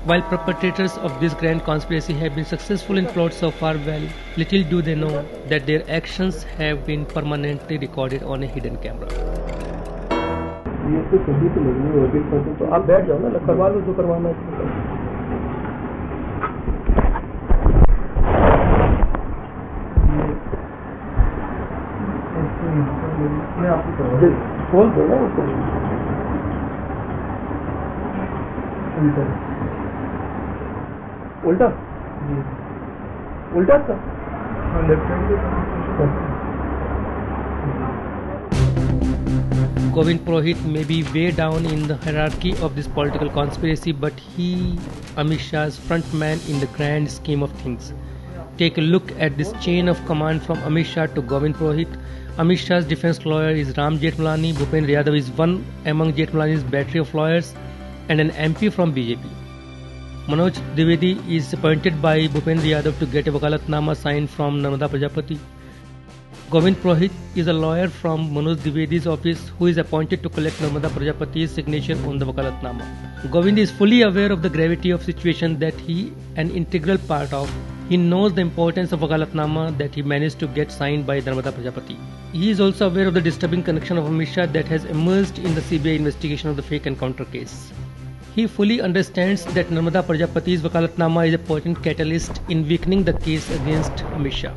While perpetrators of this grand conspiracy have been successful in plots so far, well, little do they know that their actions have been permanently recorded on a hidden camera. ये तो सभी तो नहीं है, तो आप बैठ जाओ ना, करवा लो जो करवाना है। मैं आपको खोल दो ना उसको, उल्टा उल्टा था, left hand. Govind Purohit may be way down in the hierarchy of this political conspiracy, but he, Amit Shah's front man in the grand scheme of things. Take a look at this chain of command from Amit Shah to Govind Purohit. Amit Shah's defense lawyer is Ram Jethmalani. Bhupendra Yadav is one among Jethmalani's battery of lawyers and an MP from BJP. Manoj Dwivedi is appointed by Bhupendra Yadav to get a wakalatnama signed from Narmada Prajapati. Govind Purohit is a lawyer from Manoj Dwivedi's office who is appointed to collect Narmada Prajapati's signature on the wakalatnama. Govind is fully aware of the gravity of situation that he an integral part of. He knows the importance of wakalatnama that he managed to get signed by Narmada Prajapati. He is also aware of the disturbing connection of Amit Shah that has emerged in the CBI investigation of the fake encounter case. He fully understands that Narmada Prajapati's wakalatnama is a potent catalyst in weakening the case against Amit Shah.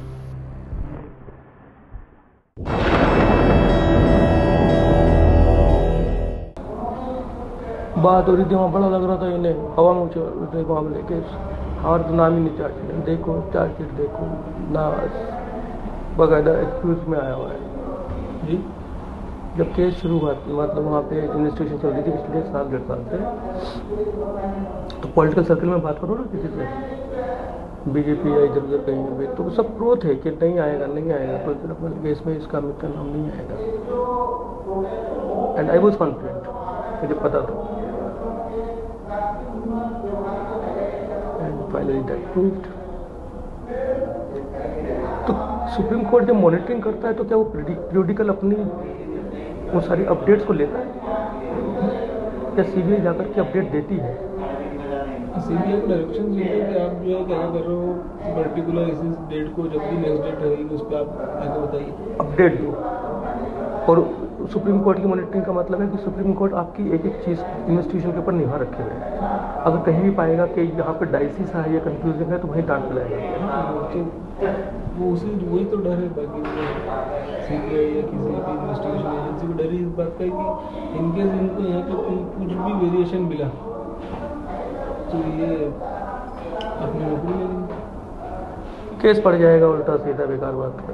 बात हो रही थी, वहाँ बड़ा लग रहा था, इन्हें हवा में उठे मामले के, और तो नाम ही नहीं चार्जशीट, देखो चार्जशीट देखो ना, बाकायदा एक्सक्यूज में आया हुआ है जी। जब केस शुरू हुआ मतलब वहाँ पे इन्वेस्टिगेशन चल रही थी पिछले साल 1.5 साल से, तो पॉलिटिकल सर्कल में बात करो ना किसी से, बीजेपी या इधर उधर कहीं भी, तो सब प्रो थे कि नहीं आएगा नहीं आएगा, तो केस में इसका अमित का नाम नहीं आएगा। एंड आई वॉज कॉन्फिडेंट, मुझे पता था। Finally that proved. तो सुप्रीम कोर्ट जब मॉनिटरिंग करता है तो क्या वो पीरियडिकल अपनी वो सारी अपडेट्स को लेता है? क्या सीबीआई जाकर के अपडेट देती है? सीबीआई को डायरेक्शन देते हैं कि आप जो है क्या कर रहे हो, पर्टिकुलर इस डेट को जब भी नेक्स्ट डेट रहेगी उस पर आप आगे बताइए, अपडेट दो। और सुप्रीम कोर्ट की मॉनिटरिंग का मतलब है कि सुप्रीम कोर्ट आपकी एक एक चीज़ इन्वेस्टिगेशन के ऊपर निगाह रखे हुए है। अगर कहीं भी पाएगा कि यहाँ पे डाइसी सा है या कंफ्यूजिंग है तो वहीं डांट पिलाएगा। तो वो उसी वही तो डर है, बाकी सीबीआई या किसी भी इन्वेस्टिगेशन एजेंसी को डर ही इस बात का है कि इनकेस इनको यहाँ पे कुछ भी वेरिएशन मिला तो ये अपनी नौकरी ले लेंगे, केस पड़ जाएगा उल्टा सीधा, बेकार बात है।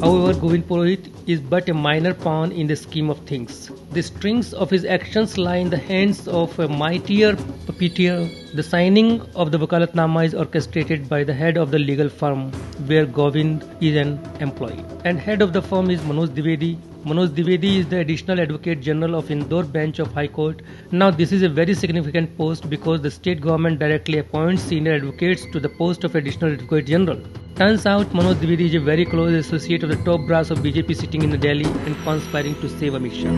However, Govind Purohit is but a minor pawn in the scheme of things. The strings of his actions lie in the hands of a mightier puppeteer. The signing of the wakalatnama is orchestrated by the head of the legal firm where Govind is an employee. And head of the firm is Manoj Dwivedi. Manoj Dwivedi is the additional advocate general of Indore bench of High Court. Now this is a very significant post because the state government directly appoints senior advocates to the post of additional advocate general. Turns out Manoj Dwivedi is a very close associate of the top brass of BJP sitting in Delhi and conspiring to save Amit Shah.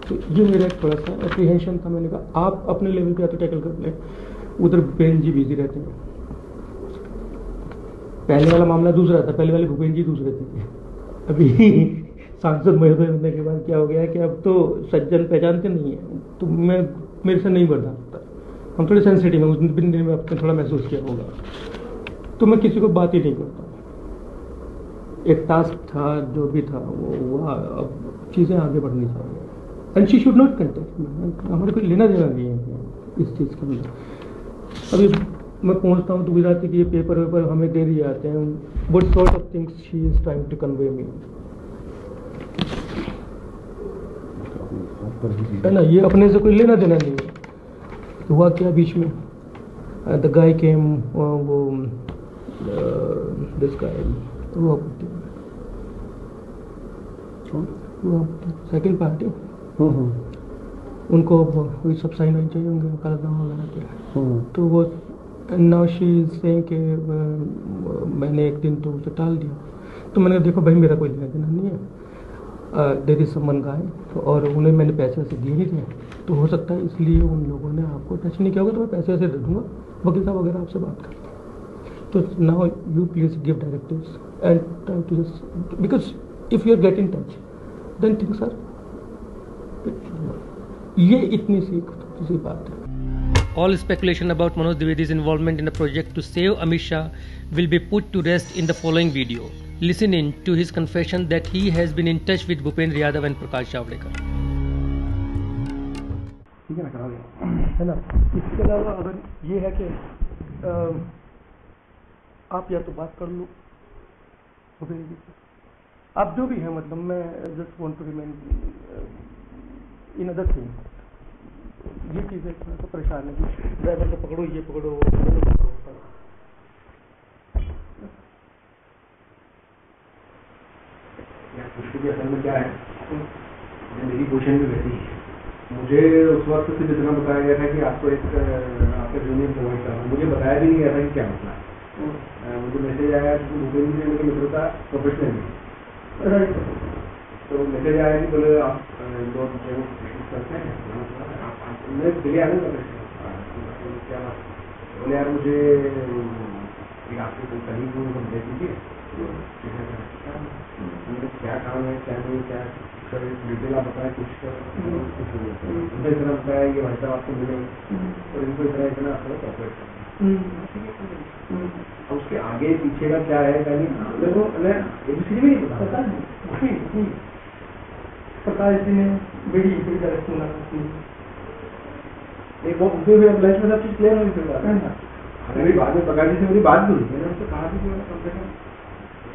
तो ये मेरा एक थोड़ा सा apprehension था। मैंने कहा आप अपने लेवल पे या तो टैकल कर लें, उधर भूपेंद्र जी बिजी रहते हैं। पहले वाला मामला दूसरा था, पहले वाले भूपेंद्र जी दूसरे थे। अभी सांसद महोदय होने के बाद क्या हो गया कि अब तो सज्जन पहचानते नहीं है, तो मैं मेरे से नहीं बर्दाश्त होता। हम थोड़े सेंसिटिव हैं, उस दिन में आपने थोड़ा महसूस किया होगा, तो मैं किसी को बात ही नहीं करता। एक टास्क था, जो भी था वो हुआ, अब चीज़ें आगे बढ़नी चाहिए। And she should not contact me, हमारे कोई लेना देना नहीं है इस चीज़ के अंदर। अभी मैं पहुंचता हूँ तो गुजराती की ये पेपर वेपर हमें दे दिए जाते हैं, what sort of things she is trying to convey me, है ना। ये अपने से कोई लेना देना नहीं है। हुआ क्या बीच में, द गाय केम, वो दिस गाय, वो सेकंड पार्टी, उनको वही सब साइन वाइन चाहिए होंगे, वकालतनामा वगैरह के। तो वो नाउ शी इज सेइंग कि मैंने एक दिन तो उसे टाल दिया। तो मैंने देखो भाई मेरा कोई लेना देना नहीं है, देयर इज समवन गाय, और उन्हें मैंने पैसे वैसे दिए नहीं थे, तो हो सकता है इसलिए उन लोगों ने आपको टच नहीं किया होगा, तो मैं पैसे वैसे दे दूँगा, वकील साहब वगैरह आपसे बात करते हैं। तो now you please give directives and try to just, because if you are get in touch then things are, ये इतनी सी बात है। All speculation about Manoj Dwivedi's involvement in the project to save Amit Shah will be put to rest in the following video. Listen in to his confession that he has been in touch with Bhupendra Yadav and Prakash Javadekar. ठीक है ना, करा गया है ना। इसके अलावा अगर ये है कि आप या तो बात कर लो भूपेंद्र जी से, आप जो भी है, मतलब मैं just want to remain in other thing. ये चीज़ें थोड़ा सा परेशान है कि ड्राइवर को पकड़ो, ये पकड़ो, वो पकड़ो। असल में क्या है, मेरी पोजीशन में वैसी है। मुझे उस वक्त सिर्फ इतना बताया गया था कि आपको एक आपका जूनियर प्रोवाइड करना, मुझे बताया भी नहीं गया था कि क्या मसला है। मुझे मैसेज आया कि भूपेंद्र जी मेरे मित्र का प्रोफेशनल है, तो मैसेज आया कि बोले आप दो करते हैं, मैं दिल्ली आ गया क्या बात, बोले यार मुझे आपके कोई कलीग को दे दीजिए, क्या काम है क्या नहीं, क्या सर डिटेल आप बताएं, कुछ उनसे इतना बताया ये भाई साहब आपको मिले, और इनको इतना ऑपरेट करना। उसके आगे पीछे का क्या है क्या नहीं, देखो मैं एबीसीडी भी नहीं पता, प्रकाश जी ने बड़ी सुना, एक वो उनके भी लाइफ में सब चीज क्लियर नहीं कर रहा है। मेरी बाद में प्रकाश जी से मेरी बात भी हुई, मैंने उनसे कहा भी कम से कम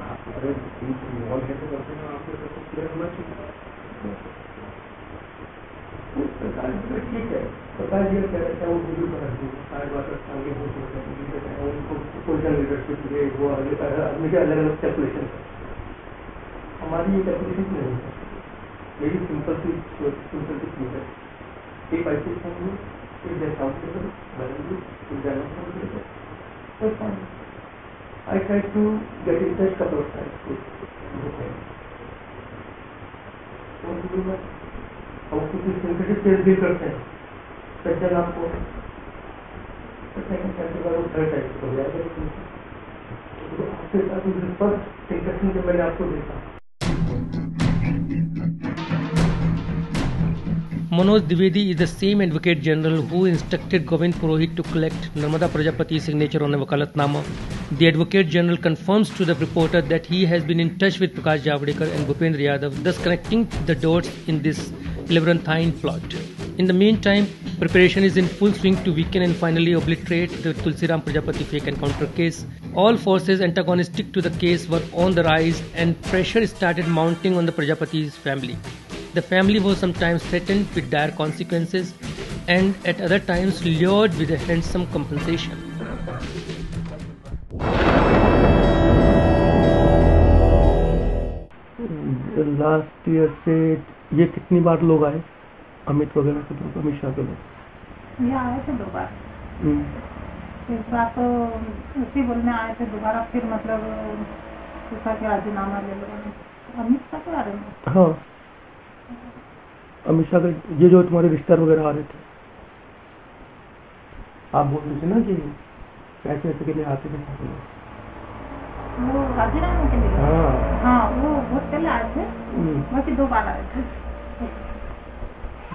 आप अगर इन्वॉल्व है तो करते हैं, आपको सब कुछ क्लियर होना चाहिए। ठीक है, प्रकाश जी कह रहे थे वो वीडियो बनाते आगे उनको पोजिशन लीडरशिप ये वो आदमी के अलग अलग कैलकुलेशन है, हमारी ये कैलकुलेशन नहीं है, वेरी सिंपल सी चीज है। एक ऐसी होंगे, एक जैसा I tried to get in touch couple of times with और कुछ सिंथेटिक टेस्ट भी करते हैं, सज्जन आपको सेकंड टाइप का थर्ड टाइप हो जाएगा, आपके साथ फर्स्ट इंट्रैक्शन जब मैंने आपको देखा। Manoj Dwivedi is the same Advocate General who instructed Govind Purohit to collect Narmada Prajapati's signature on a Wakalatnama. The Advocate General confirms to the reporter that he has been in touch with Prakash Javadekar and Bhupendra Yadav, thus connecting the dots in this labyrinthine plot. In the meantime, preparation is in full swing to weaken and finally obliterate the Tulsiram Prajapati fake encounter case. All forces antagonistic to the case were on the rise and pressure started mounting on the Prajapati's family. The family was sometimes threatened with dire consequences and at other times lured with a handsome compensation. Last year से ये कितनी बार लोग आए, अमित वगैरह के लोग, अमित शाह के लोग? ये आए थे 2 बार, एक बार तो उसी बोलने आए थे, दोबारा फिर मतलब उसका के राजीनामा ले लो, अमित शाह के बारे में। हाँ, अमित शाह के ये जो तुम्हारे रिश्तेदार वगैरह आ रहे थे, आप बोल रहे थे ना कि पैसे ऐसे के लिए आते थे, वो राजीनामा के लिए? हाँ, वो बहुत पहले आए थे, बाकी 2 बार आए थे।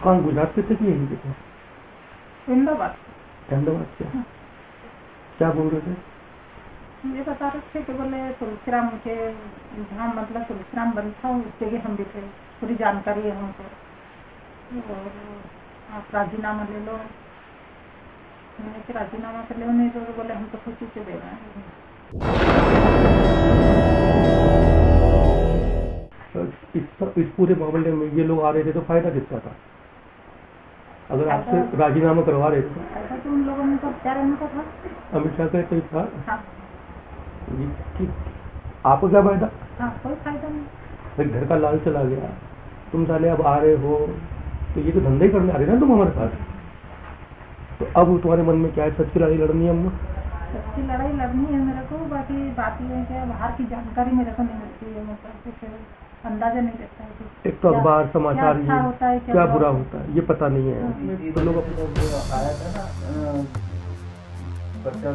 कौन, गुजरात से थे कि यहीं पे थे? अहमदाबाद। अहमदाबाद से? क्या बोल रहे थे? ये बता रहे थे कि बोले तुलसीराम के जहाँ मतलब तुलसीराम बंद था उस जगह हम भी थे, पूरी जानकारी है हमको, और आप राजीनामा ले लो। मैंने कि राजीनामा कर लो, नहीं तो बोले हम तो खुशी से दे रहे हैं। इस पूरे मामले में ये लोग आ रहे थे तो फायदा कितना था? अगर आपसे राजीनामा करवा रहे थे ऐसा तो उन लोगों ने तो क्या रहने का था, अमित शाह का कोई था? हाँ। आपको क्या फायदा? हाँ, कोई फायदा नहीं। घर का लाल चला गया, तुम साले अब आ रहे हो, तो ये तो धंधे ही करने आ रहे ना तुम हमारे पास। तो अब तुम्हारे मन में क्या है, सच की लड़ाई लड़नी है? हमने सच की लड़ाई लड़नी है मेरे को, बाकी बात ये है कि बाहर की जानकारी मेरे को नहीं मिलती है, मतलब अंदाजा नहीं रहता है कि एक तो क्या- अखबार क्या समाचार अच्छा होता है क्या बुरा होता है ये पता नहीं है। तो लोग आया था ना बच्चा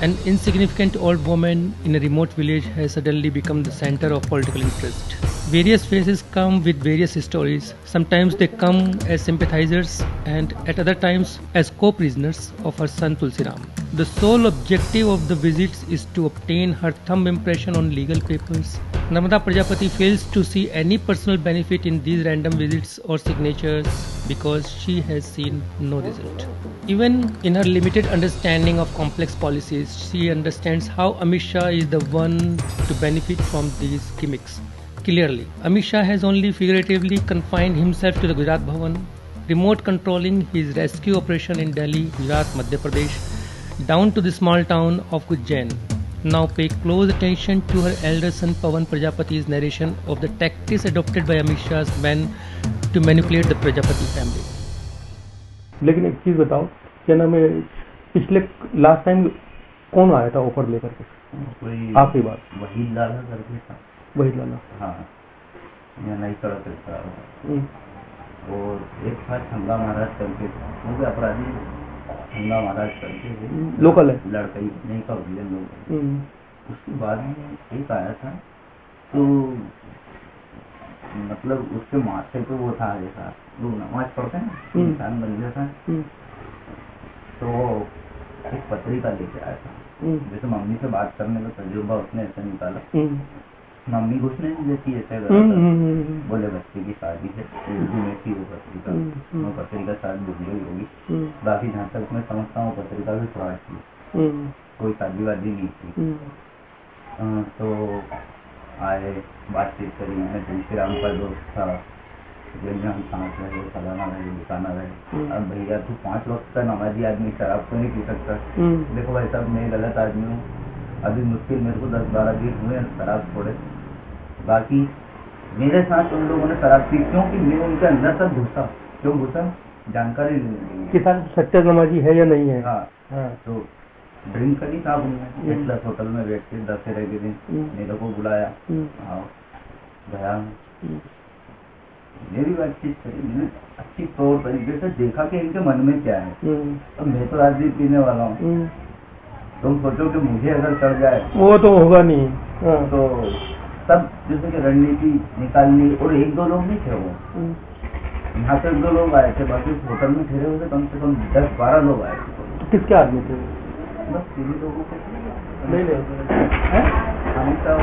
An insignificant old woman in a remote village has suddenly become the center of political interest. Various faces come with various stories. Sometimes they come as sympathizers and at other times as co-prisoners of her son Tulsiram. The sole objective of the visits is to obtain her thumb impression on legal papers. Narmada Prajapati fails to see any personal benefit in these random visits or signatures because she has seen no result. Even in her limited understanding of complex policies, she understands how Amit Shah is the one to benefit from these gimmicks. Clearly, Amit Shah has only figuratively confined himself to the Gujarat Bhavan, remote controlling his rescue operation in Delhi, Gujarat, Madhya Pradesh, down to the small town of Ujjain. Now pay close attention to her elder son Pawan Prajapati's narration of the tactics adopted by Amit Shah's men to manipulate the Prajapati family. लेकिन एक चीज बताओ, क्या नाम है, पिछले last time कौन आया था ऑफर लेकर के? कोई आखिरी बार वही लाला करके था। वही लाला। हाँ, यहाँ नई सड़क था। और एक था ठंगा महाराज करके, वो भी अपराधी ठंगा महाराज करके लोकल है, लड़का ही नहीं का विजन लोग। उसके बाद में एक आया था, तो मतलब उसके माथे पे वो था जैसा लोग नमाज पढ़ते हैं इंसान बन गया था। तो एक पत्रिका लेके आया था, जैसे मम्मी से बात करने का तजुर्बा उसने ऐसे निकाला। मम्मी कुछ नहीं देती ऐसे बोले बच्चे की शादी है, उर्दू में थी वो पत्रिका, वो पत्रिका शायद बुझी होगी। बाकी जहाँ तक मैं समझता हूँ पत्रिका भी फ्रॉड थी, कोई शादी वादी नहीं थी। तो आए, बातचीत करी, मैं तुलसीराम का दोस्त था, हम सांस रहे, फलाना रहे, दिखाना रहे। अब भैया तू 5 वक्त का नमाजी आदमी शराब तो नहीं पी सकता। देखो भाई साहब, मैं गलत आदमी हूँ, अभी मुश्किल मेरे को 10-12 दिन हुए शराब छोड़े। बाकी मेरे साथ उन लोगों ने शराब पी, क्योंकि मैं उनके अंदर तक घुसा। क्यों घुसा? जानकारी नहीं कि सच्चा नमाजी है या नहीं है। हाँ, तो ड्रिंक करी था उन्होंने, एटलस होटल में बैठ के दशहरे के दिन मेरे को बुलाया, आओ गया, मेरी बातचीत करी, मैंने अच्छी तौर तरीके से देखा कि इनके मन में क्या है। तो मैं तो आज भी पीने वाला हूँ, तुम सोचो कि मुझे अगर चढ़ जाए वो तो होगा नहीं। तो सब जैसे कि रणनीति निकालनी। और 1-2 लोग नहीं थे, वो यहाँ से 2 लोग आए थे, बाकी होटल में ठहरे हुए थे कम से कम 10-12 लोग आए थे। तो किसके आदमी थे? बस 3 लोगों के नहीं अमित शाह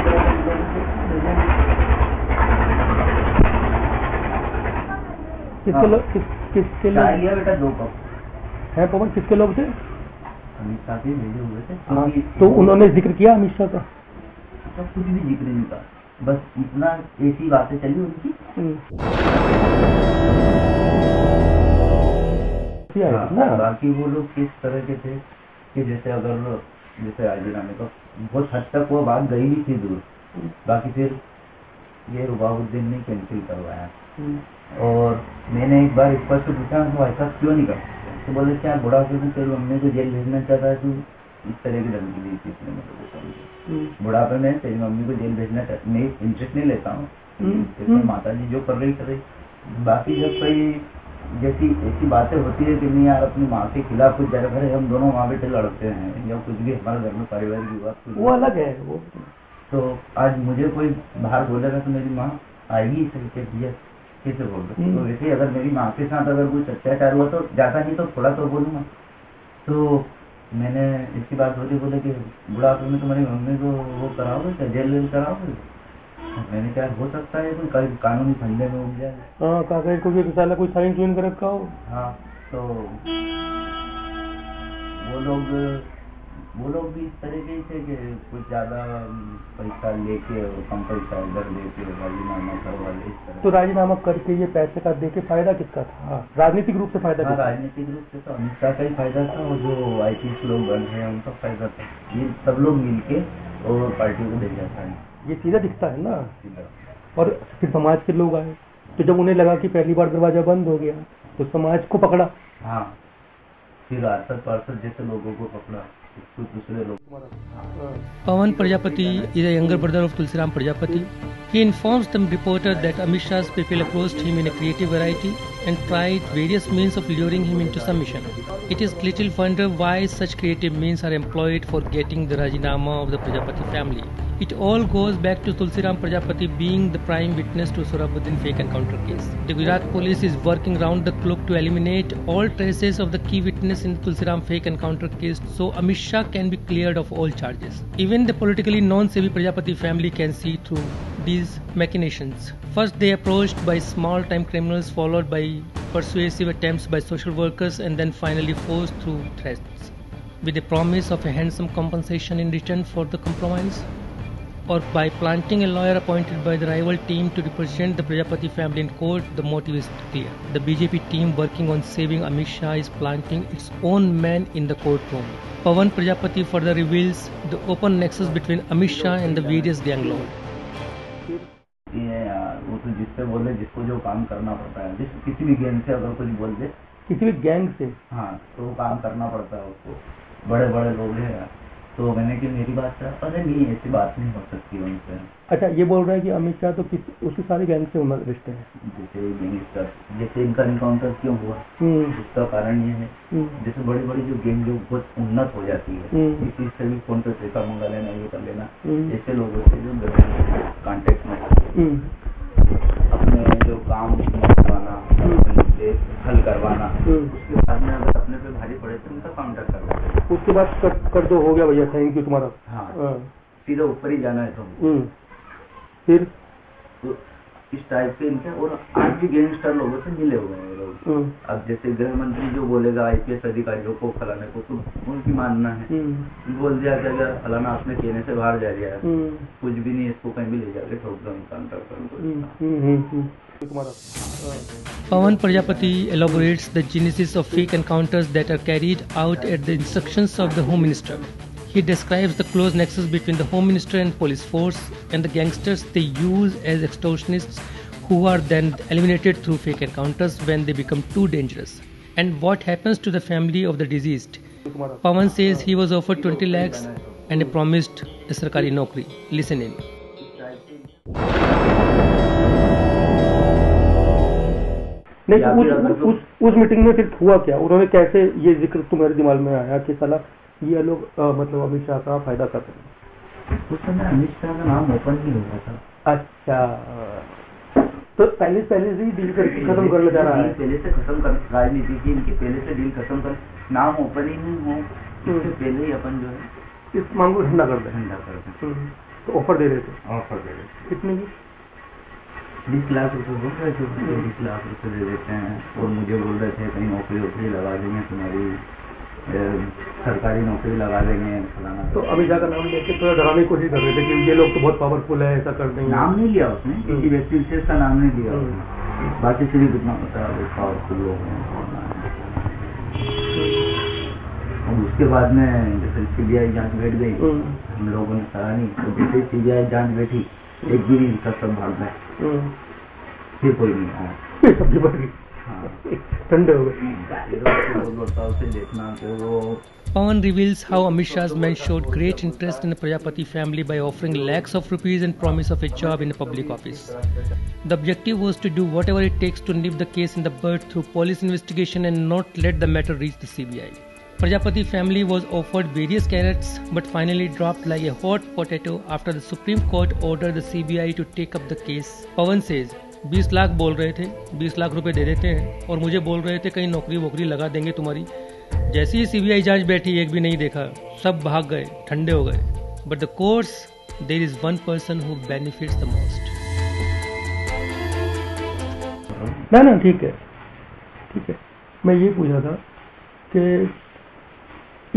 किसके लोग? किसके लोग लिया बेटा 2 कप है? पवन, किसके लोग थे? अमित शाह के भेजे हुए थे। हाँ, तो उन्होंने जिक्र किया अमित शाह का? सब कुछ भी जिक्र नहीं था, बस इतना ऐसी बातें चली उनकी। बाकी वो लोग किस तरह के थे कि जैसे अगर जैसे राजीनामे का बहुत हद तक वो बात गई भी थी दूर, बाकी फिर ये रुबाबुद्दीन ने कैंसिल करवाया। और मैंने एक बार स्पष्ट पूछा तो ऐसा क्यों नहीं करता, तो बोले क्या बुढ़ापे में तेरी मम्मी को जेल भेजना चाहता है, तू इस तरह की धमकी दी थी इसने मुझे। बुढ़ापे में तेरी मम्मी को जेल भेजना चाहता, मैं इंटरेस्ट नहीं लेता हूँ, माता जी जो कर रही। बाकी जब कोई जैसी ऐसी बातें होती है कि नहीं यार अपनी माँ के खिलाफ कुछ ज्यादा करे, हम दोनों माँ बेटे लड़ते हैं या कुछ भी हमारे घर में पारिवारिक विवाद वो अलग है वो। तो आज मुझे कोई बाहर बोलेगा तो मेरी माँ आएगी सही के दिया कैसे बोल रहे। तो वैसे अगर मेरी माँ के साथ अगर कुछ अत्याचार हुआ तो जाता नहीं तो थोड़ा तो बोलूँगा। तो मैंने इसकी बात होती, बोले कि बुढ़ापे में तुम्हारी मम्मी को वो कराओगे क्या, जेल कराओगे? मैंने क्या हो सकता है कोई कानूनी फंदे में उग जाए। हाँ, कागज को भी साला कोई साइन चुन कर रखा हो। हाँ, तो वो लोग भी इस तरीके से कि कुछ ज्यादा पैसा लेके कम पैसा इधर लेके राजीनामा करवा ले इस तरह। तो राजीनामा करके ये पैसे का देके फायदा किसका था? राजनीतिक रूप से फायदा? हाँ, राजनीतिक रूप से तो अमित शाह का ही फायदा था, और जो IPS लोग बन रहे हैं उनका फायदा था। ये सब लोग मिलके और पार्टी को दे जाता है, ये सीधा दिखता है ना। और फिर समाज के लोग आए, तो जब उन्हें लगा कि पहली बार दरवाजा बंद हो गया तो समाज को पकड़ा। हाँ, फिर आसद पार्षद जैसे लोगों को पकड़ा। कुछ दूसरे लोग। Pawan Prajapati is a younger brother of Tulsiram Prajapati. He informs the reporter that Amit Shah's people approached him in a creative variety and tried various means of luring him into submission. It is little wonder why such creative means are employed for getting the Rajinama of the Prajapati family. It all goes back to Tulsiram Prajapati being the prime witness to Sohrabuddin fake encounter case. The Gujarat police is working round the clock to eliminate all traces of the key witness in the Tulsiram fake encounter case so Amit Shah can be cleared of all charges. Even the politically non-savvy Prajapati family can see through these machinations. First they approached by small-time criminals, followed by persuasive attempts by social workers, and then finally forced through threats with the promise of a handsome compensation in return for the compromise, or by planting a lawyer appointed by the rival team to represent the Prajapati family in court. The motive is clear. The BJP team working on saving Amit Shah is planting its own man in the courtroom. Pawan Prajapati further reveals the open nexus between Amit Shah and the various gang lords. वो तो जिससे बोले, जिसको जो काम करना पड़ता है, किसी भी गैंग से अगर कुछ बोल दे, किसी भी गैंग से, हाँ, तो वो काम करना पड़ता है उसको। बड़े बड़े लोग हैं, तो मैंने कि मेरी बात है, अरे नहीं, ऐसी बात नहीं हो सकती उनसे। अच्छा, ये बोल रहा है कि अमित शाह तो उसके सारे गैंग से रिश्ते हैं। जैसे गैंगस्टर, जैसे इनका इनकाउंटर क्यों हुआ, उसका कारण ये है, जैसे बड़ी बड़ी जो गैंग जो बहुत उन्नत हो जाती है, इस चीज से भी फोन पे पैसा मंगा लेना, ये कर लेना, ऐसे लोगों से जो कॉन्टेक्ट में अपने जो काम करवाना, हल करवाना, उसके बाद में अगर अपने पे भारी पड़े तो उनका काउंटर करना, उसके बाद कर दो, हो गया भैया, थैंक यू तुम्हारा। हाँ, सीधा ऊपर ही जाना है तो फिर तो इस टाइप के इनके, और आज भी गैंगस्टर लोगों से मिले हुए हैं लोग। अब जैसे गृह मंत्री जो बोलेगा IPS अधिकारियों को फलाने को, तो उनकी मानना है, बोल दिया कि अगर फलाना आपने कहने से बाहर जा रहा है, कुछ भी नहीं, इसको कहीं भी ले जाके ठोक दो, इनकाउंटर कर दो। Pawan Prajapati elaborates the genesis of fake encounters that are carried out at the instructions of the Home Minister. He describes the close nexus between the Home Minister and police force and the gangsters they use as extortionists, who are then eliminated through fake encounters when they become too dangerous. And what happens to the family of the deceased? Pawan says he was offered 20 lakhs and promised a sarkari naukri. Listen in. नहीं, उस meeting में फिर हुआ क्या? उन्होंने कैसे, ये जिक्र तुम्हारे दिमाग में आया कि साला ये लोग मतलब अमित शाह का फायदा कर रहे हैं? उस समय अमित शाह का नाम ओपन नहीं हुआ था। अच्छा, तो पहले से ही डील करके खत्म करने जा रहा है। पहले से खत्म कर, राजनीति की इनकी पहले से डील खत्म कर, नाम ओपन ही नहीं हो, इससे पहले ही अपन जो है इस मांग को ठंडा कर दे। तो ऑफर दे रहे थे, कितने की? 20 लाख रुपए बोल रहे थे, 20 लाख रुपए दे देते हैं, और मुझे बोल रहे थे कहीं नौकरी लगा देंगे, तुम्हारी सरकारी नौकरी लगा देंगे फलाना। तो अमित शाह का नाम लेके थोड़ा डराने की कोशिश कर रहे थे कि ये लोग तो बहुत पावरफुल है, ऐसा कर देंगे। नाम नहीं लिया उसने, किसी व्यक्ति विशेष का नाम नहीं लिया उसने, बाकी सिर्फ इतना पता है पावरफुल लोग हैं। और उसके बाद में जैसे CBI जांच बैठ गई, हम लोगों ने कहा नहीं, तो जैसे CBI जांच बैठी, एक भी नहीं, सब भाग गए, फिर कोई नहीं आया, सब्जी बढ़ गई, ठंडे हो गए। Pawan reveals how Amit Shah's men showed great interest in the Prajapati family by offering lakhs of rupees and promise of a job in a public office. The objective was to do whatever it takes to nip the case in the bud through police investigation and not let the matter reach the CBI. Prajapati family was offered various carrots but finally dropped like a hot potato after the Supreme Court ordered the CBI to take up the case. Pawan says, 20 lakh बोल रहे थे, 20 लाख रुपए दे देते हैं, और मुझे बोल रहे थे कहीं नौकरी वोकरी लगा देंगे तुम्हारी। जैसे ही CBI जांच बैठी, एक भी नहीं देखा, सब भाग गए, ठंडे हो गए। But the course, there is one person who benefits the most. ना ठीक है, मैं ये पूछा था कि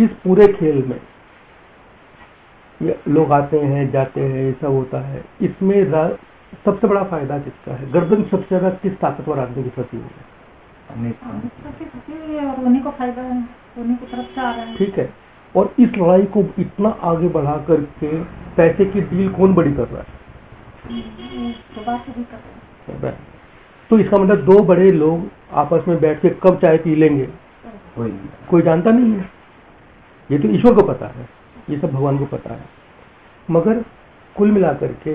इस पूरे खेल में ये लोग आते हैं जाते हैं, ये सब होता है, इसमें सबसे बड़ा फायदा किसका है? गर्दन सबसे ज्यादा किस ताकतवर आदमी की फंसी हुई है? और उन्हीं को फायदा है, उन्हीं की तरफ से आ रहा है। ठीक है, और इस लड़ाई को इतना आगे बढ़ा करके पैसे की डील कौन बड़ी कर रहा है? तो इसका मतलब दो बड़े लोग आपस में बैठ के कब चाय पी लेंगे कोई जानता नहीं है। ये तो ईश्वर को पता है, ये सब भगवान को पता है। मगर कुल मिलाकर के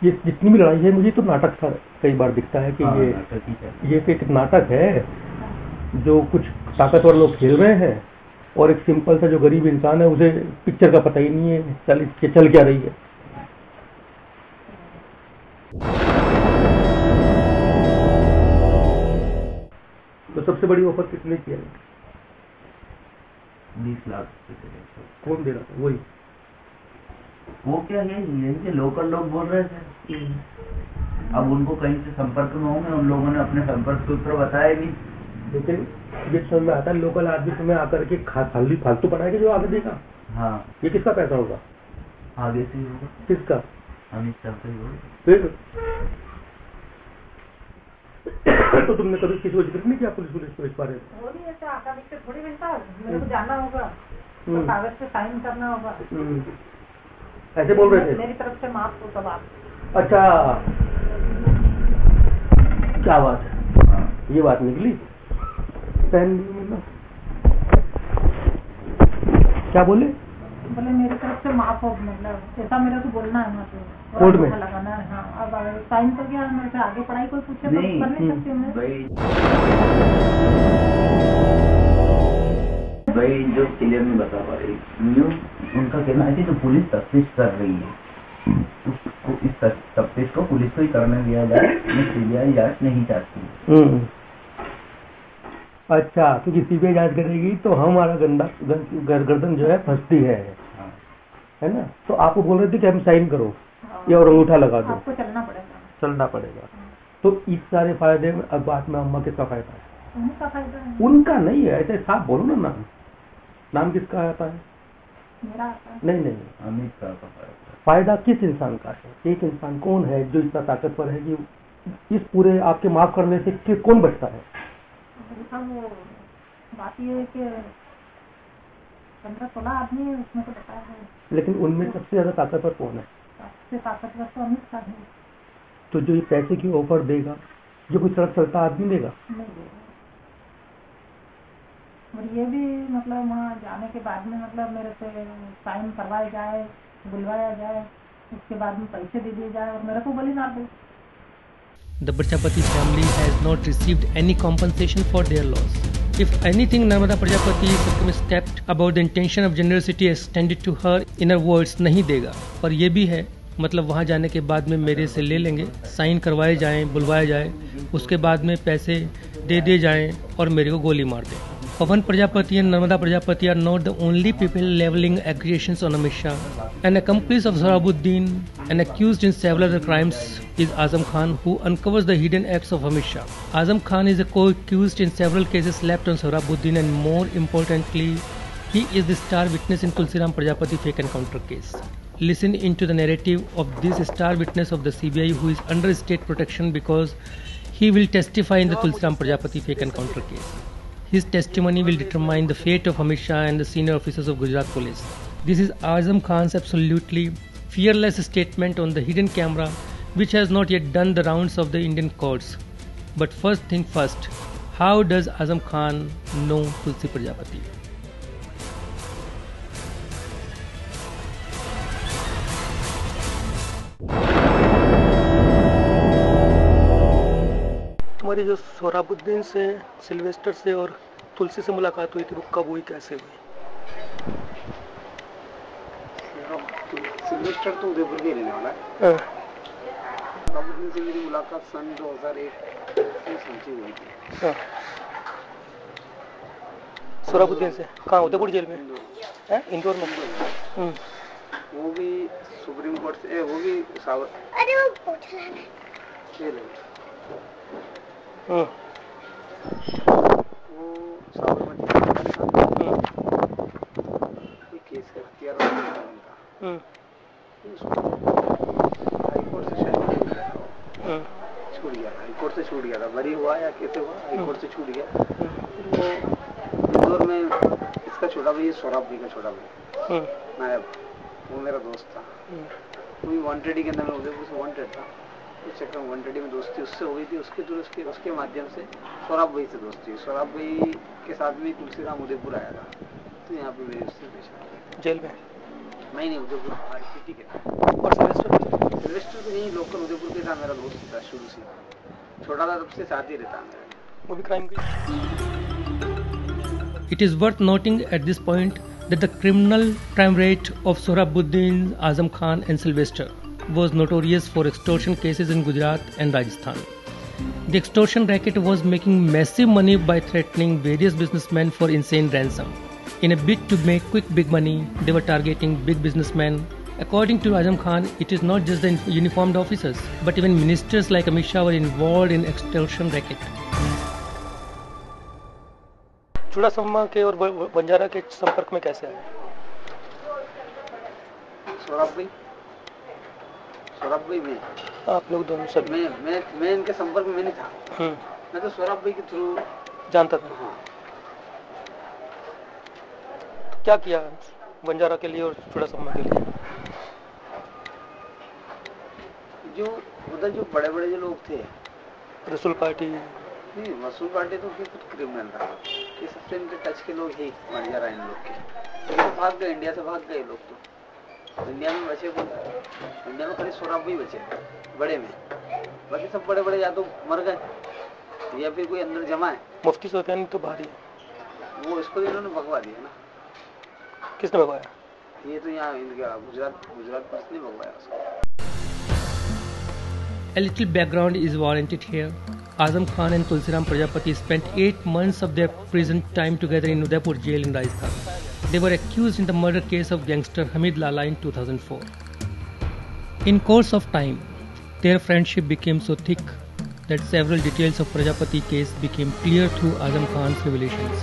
ये जितनी भी लड़ाई है, मुझे तो नाटक सा कई बार दिखता है कि ये एक नाटक है जो कुछ ताकतवर लोग खेल रहे हैं और एक सिंपल सा जो गरीब इंसान है उसे पिक्चर का पता ही नहीं है चल क्या रही है। तो सबसे बड़ी ऑफर कितने की है? 20 लाख। कौन दे रहा था? वही वो क्या है, यही के लोकल लोग बोल रहे थे। अब उनको कहीं से संपर्क में होंगे, उन लोगों ने अपने संपर्क सूत्र बताया भी। लेकिन ये समझ में आता है लोकल आदमी तुम्हें आकर के फालतू बनाएगा जो आगे देगा। हाँ, ये किसका पैसा होगा? आगे से ही होगा। किसका? अमित शाह का ही होगा। फिर तो तुमने कभी किसी को जिक्र नहीं किया पुलिस को इस बारे में? वो नहीं ऐसे आकर से थोड़ी मिलता है, मेरे को जाना होगा तो कागज पे साइन करना होगा। ऐसे बोल रहे थे? मेरी तरफ से माफ हो तब आप। अच्छा, क्या बात है, ये बात निकली। पेन क्या बोले? बोले मेरी तरफ से माफ हो, मतलब ऐसा मेरे को बोलना है, मतलब कोर्ट में लगाना है। हाँ, अब साइन कर दिया, मेरे से आगे पढ़ाई कोई पूछे तो कर नहीं सकती हूँ भाई जो क्लियर नहीं बता पा रही। उनका कहना है कि जो पुलिस तफ्तीश कर रही है उसको, इस तफ्तीश को पुलिस को ही करने दिया जाए, सीबीआई जांच नहीं चाहती। अच्छा, क्योंकि सीबीआई जांच करेगी तो हमारा गर्दन जो है फंसती है ना। तो आपको बोल रहे थे कि हम साइन करो या और अंगूठा लगा दो, आपको चलना पड़ेगा। तो इस सारे फायदे में अब बात में अम्मा किसका फायदा है? उनका फायदा है। उनका नहीं है, ऐसे साफ बोलो ना। नाम किसका आता है? मेरा आता है। नहीं, अमित शाह का फायदा किस इंसान का है? एक इंसान कौन है जो इतना ताकतवर है कि इस पूरे आपके माफ करने से कौन बचता है? वो बात ये है कि 15-16 आदमी है, उसमें तो बताया है। लेकिन उनमें सबसे ज्यादा ताकतवर कौन है? सबसे ताकतवर तो अमित शाह है। तो जो ये पैसे की ऑफर देगा, जो कोई सड़क चलता आदमी देगा? नहीं देगा। और ये भी मतलब वहाँ जाने के बाद में मतलब मेरे से साइन करवाया जाए, बुलवाया जाए, उसके बाद में पैसे दे दिए जाए और मेरे को गोली मार दे। The Prajapati family has not received any compensation for their loss. If anything, Narmada Prajapati is circumspect about the intention of generosity extended to her. In her words, नहीं देगा। पर ये भी है, मतलब वहाँ जाने के बाद में मेरे से ले लेंगे, साइन करवाए जाएं, बुलवाया जाए, उसके बाद में पैसे दे दिए जाएं और मेरे को गोली मार दें। Pawan Prajapati and Narmada Prajapati are not the only people leveling accusations on Amit Shah. An accomplice of Sohrabuddin and accused in several other crimes is Azam Khan, who uncovers the hidden acts of Amit Shah. Azam Khan is a co-accused in several cases slapped on Sohrabuddin, and more importantly, he is the star witness in Tulsiram Prajapati fake encounter case. Listen into the narrative of this star witness of the CBI who is under state protection because he will testify in the Tulsiram Prajapati fake encounter case. His testimony will determine the fate of Amit Shah and the senior officers of Gujarat Police. This is Azam Khan's absolutely fearless statement on the hidden camera, which has not yet done the rounds of the Indian courts. But first thing first, how does Azam Khan know Tulsi Prajapati? तुम्हारी जो सोहराबुद्दीन से, Sylvester से और तुलसी से मुलाकात हुई थी, वो कब हुई, कैसे हुई? सिल्वेस्टर तो उदयपुर के रहने वाला है। सोहराबुद्दीन से मेरी मुलाकात सन 2001 में समझी हुई थी। सोहराबुद्दीन से कहाँ? उदयपुर जेल में? इंदौर में। वो भी सुप्रीम कोर्ट से, वो भी वो साबरमती कोई केस है, हथियार हाईकोर्ट से शायद छूट गया था, हाईकोर्ट से छूट गया था, बरी हुआ या कैसे हुआ, हाईकोर्ट से छूट गया। वो इंदौर में इसका छोटा भाई, सौरभ भाई का छोटा भाई नायब, वो मेरा दोस्त था। वो भी वांटेड के अंदर में उदयपुर से वांटेड था, उस चक्कर में वांटेड में दोस्ती उससे हो गई थी। उसके माध्यम से सौरभ भाई से दोस्ती। सौरभ भाई के साथ में तुलसीराम उदयपुर आया था। तो यहाँ पे मेरे उससे पेशा जेल में? नहीं उदयपुर हमारी सिटी के था। और सिल्वेस्टर तो यही लोकल उदयपुर के था, मेरा दोस्त था शुरू से, छोटा था तब से साथ ही रहता मेरा। वो भी क्राइम की। It is worth noting at this point that the criminal crime rate of Sohrabuddin, Azam Khan and Sylvester was notorious for extortion cases in Gujarat and Rajasthan. The extortion racket was making massive money by threatening various businessmen for insane ransom. In a bid to make quick big money, they were targeting big businessmen. According to Azam Khan, it is not just the uniformed officers, but even ministers like Amit Shah were involved in extortion racket. चुड़ासम्मा के और बंजारा के संपर्क में कैसे आए? सौरभ भाई में आप लोग दोनों सब? मैं इनके संपर्क में नहीं था। मैं तो सौरभ भाई के थ्रू जानता था। हाँ। तो क्या किया बंजारा के लिए और चुड़ासम्मा के लिए? जो उधर जो बड़े बड़े जो लोग थे, रसूल पार्टी नहीं, रसूल पार्टी तो कुछ क्रिमिनल था कि सबसे इनके टच के लोग ही बंजारा इन लोग के, तो भाग गए, इंडिया से भाग गए लोग। तो इंडिया में बचे कौन? इंडिया में खाली सौरभ भाई बचे बड़े में, बाकी सब बड़े बड़े या तो मर गए या फिर कोई अंदर जमा है। मुफ्ती सुफियानी तो बाहर ही है, वो इसको इन्होंने भगवा दिया ना। किसने भगवाया? ये तो यहाँ इनका गुजरात पुलिस ने भगवाया उसको। A little background is warranted here. Azam Khan and Tulsiram Prajapati spent 8 months of their prison time together in Udaipur jail in Rajasthan. They were accused in the murder case of gangster Hamid Lala in 2004. In course of time, their friendship became so thick that several details of Prajapati case became clear through Azam Khan's revelations.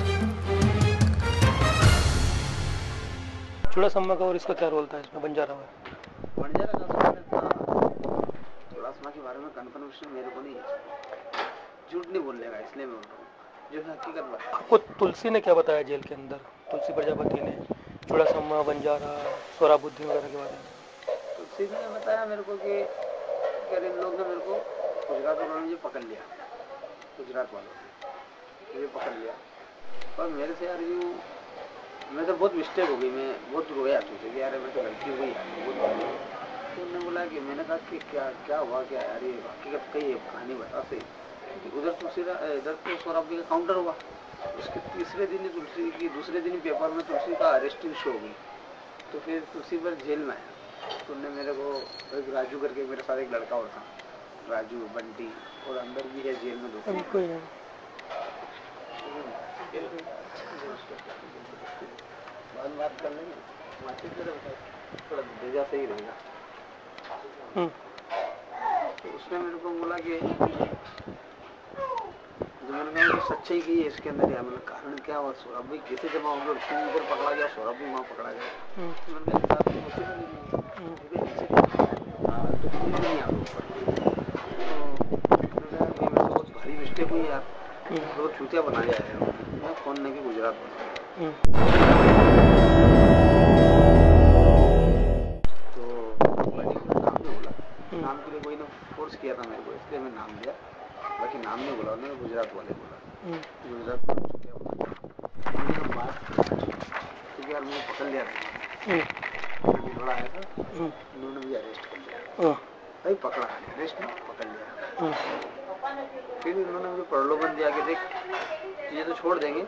चुड़ासम्मा का और इसका क्या role था इसमें बंजारा में? बंजारा का चुड़ासम्मा के बारे में कंफर्मेशन मेरे को नहीं है, झूठ नहीं बोलने का, इसलिए मैं बोल रहा हूँ जो हकीकत बात। आपको तुलसी ने क्या बताया जेल के अंदर? तुलसी प्रजापति ने चुड़ासम्मा, बंजारा, सोहराबुद्दीन वगैरह के बारे में? तुलसी ने बताया मेरे को कि इन लोग ने मेरे को गुजरात वालों ने मुझे पकड़ लिया, गुजरात वालों ने मुझे पकड़ लिया और मेरे से यार यूँ मैं तो बहुत मिस्टेक हो गई, मैं बहुत रोया तुझे कि यार मैं तो गलती हुई यार बहुत। तो उन्होंने बोला कि मैंने कहा कि क्या हुआ क्या यार, ये हकीकत कही है, कहानी बता सही। उधर तुलसी इधर तो सौरभ का काउंटर हुआ, उसके तीसरे दिन ही तुलसी की, दूसरे दिन ही पेपर में तुलसी का अरेस्टिंग शो हो गई। तो फिर तुलसी पर जेल में आया, तो उन्होंने मेरे को एक राजू करके, मेरे साथ एक लड़का और था, राजू बंटी, और अंदर भी है जेल में दो कोई है। बात कर लेंगे, थोड़ा भेजा सही रहेगा। तो उसने मेरे को बोला कि जो मैंने कहा तो सच्चाई की है इसके अंदर, या मतलब कारण क्या हुआ, सौरभ भाई कैसे जमा हो गया, तुम उधर पकड़ा गया, सौरभ भी वहाँ पकड़ा गया। तो मैंने कहा उसी पर नहीं आ ऊपर, तो बहुत भारी मिस्टेक हुई यार, तो चूतिया बना लिया यार, मैं फोन नहीं कि गुजरात बना। तो नाम के लिए कोई ने फोर्स किया था मेरे को, इसलिए मैं नाम लिया, बाकी नाम नहीं बोला उन्होंने, गुजरात वाले बोला। गुजरात में बात क्योंकि यार मुझे पकड़ लिया था, भिलवाड़ा आया था, उन्होंने मुझे अरेस्ट कर लिया, भाई पकड़ा, अरेस्ट नहीं पकड़ लिया। फिर उन्होंने मुझे प्रलोभन दिया कि देख ये तो छोड़ देंगे,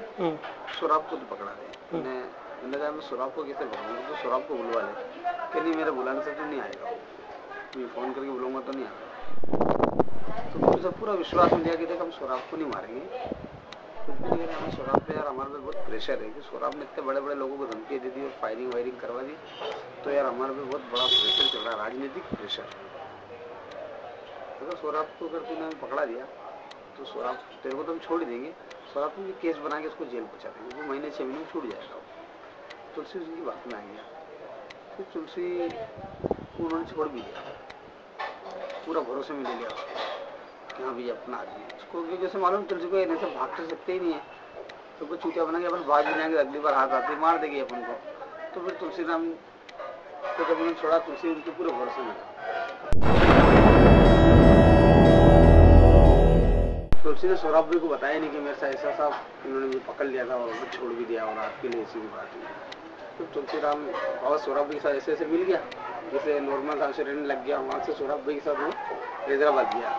सौरभ को तो पकड़ा दे। मैंने कहा मैं सौरभ को कैसे पकड़ूंगा, तो सौरभ को बुलवा ले, कि नहीं मेरे बुलाने से तो नहीं आएगा, मैं फोन करके बुलाऊंगा तो नहीं आएगा। तो मुझे पूरा विश्वास मिल गया कि देख हम सौरभ को नहीं मारेंगे, कुछ भी नहीं, हमें सौरभ पे यार हमारे पे बहुत प्रेशर है कि सौरभ ने इतने बड़े बड़े लोगों को धमकी दे दी और फायरिंग वायरिंग करवा दी, तो यार हमारे पे बहुत बड़ा प्रेशर चल रहा है, राजनीतिक प्रेशर। अगर सौरभ को अगर तूने पकड़ा दिया तो सौरभ तेरे को तो हम छोड़ ही देंगे, सौरभ को भी केस बना के उसको जेल पहुंचा देंगे, वो महीने 6 महीने में छूट जाएगा। तुलसी उनकी बात में आ गया, फिर तुलसी को उन्होंने छोड़ भी दिया, पूरा भरोसे में ले लिया उसको कि हाँ भैया अपना आदमी है उसको, क्योंकि जैसे मालूम तुलसी को ऐसे भाग तो सकते ही नहीं है, तो कुछ चूतिया बना के अपन भाग भी जाएंगे, अगली बार हाथ आते मार देगी अपन को। तो फिर तुलसी राम को जब उन्होंने छोड़ा, तुलसी उनके पूरे भरोसे में, तुलसी किसी ने सौरभ भाई को बताया नहीं कि मेरे साथ ऐसा सा इन्होंने मुझे पकड़ लिया था और छोड़ भी दिया और आपके लिए ऐसी भी बात हुई। तो तुलसीराम और सौरभ भाई के साथ ऐसे ऐसे मिल गया, जैसे नॉर्मल था उसे रहने लग गया। वहाँ से सौरभ भाई के साथ वो हैदराबाद गया,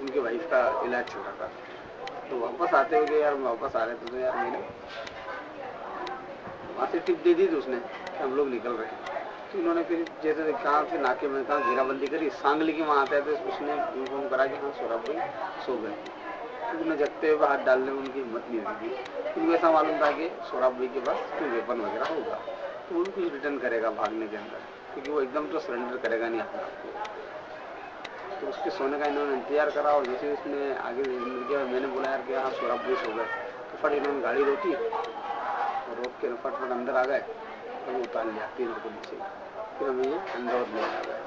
उनके वाइफ का इलाज चल रहा था। तो वापस आते हुए यार वापस आ रहे थे तो यार मैंने वहाँ से टिप दे दी थी उसने कि हम लोग निकल रहे हैं। तो इन्होंने फिर जैसे कहाँ से नाके में कहाँ घेराबंदी करी, सांगली के वहाँ आते थे, उसने इन्फॉर्म करा कि हाँ सौरभ भाई सो गए। तो उन्हें जगते हुए हाथ डालने में उनकी हिम्मत नहीं हुई थी। उनको ऐसा मालूम था कि सौरभ भाई के पास कोई वेपन वगैरह होगा तो वो भी कुछ रिटर्न करेगा भागने के अंदर, क्योंकि वो एकदम तो सरेंडर करेगा नहीं अपने आप को। तो उसके सोने का इन्होंने इंतजार करा और जैसे उसने आगे किया मैंने बोला यार कि हाँ सौरभ भाई सो गए। तो फट इन्होंने गाड़ी रोकी और रोक के फटफट अंदर आ गए तो वो उतार लिया तीनों को नीचे। फिर हमें ये इंदौर ले आ गए।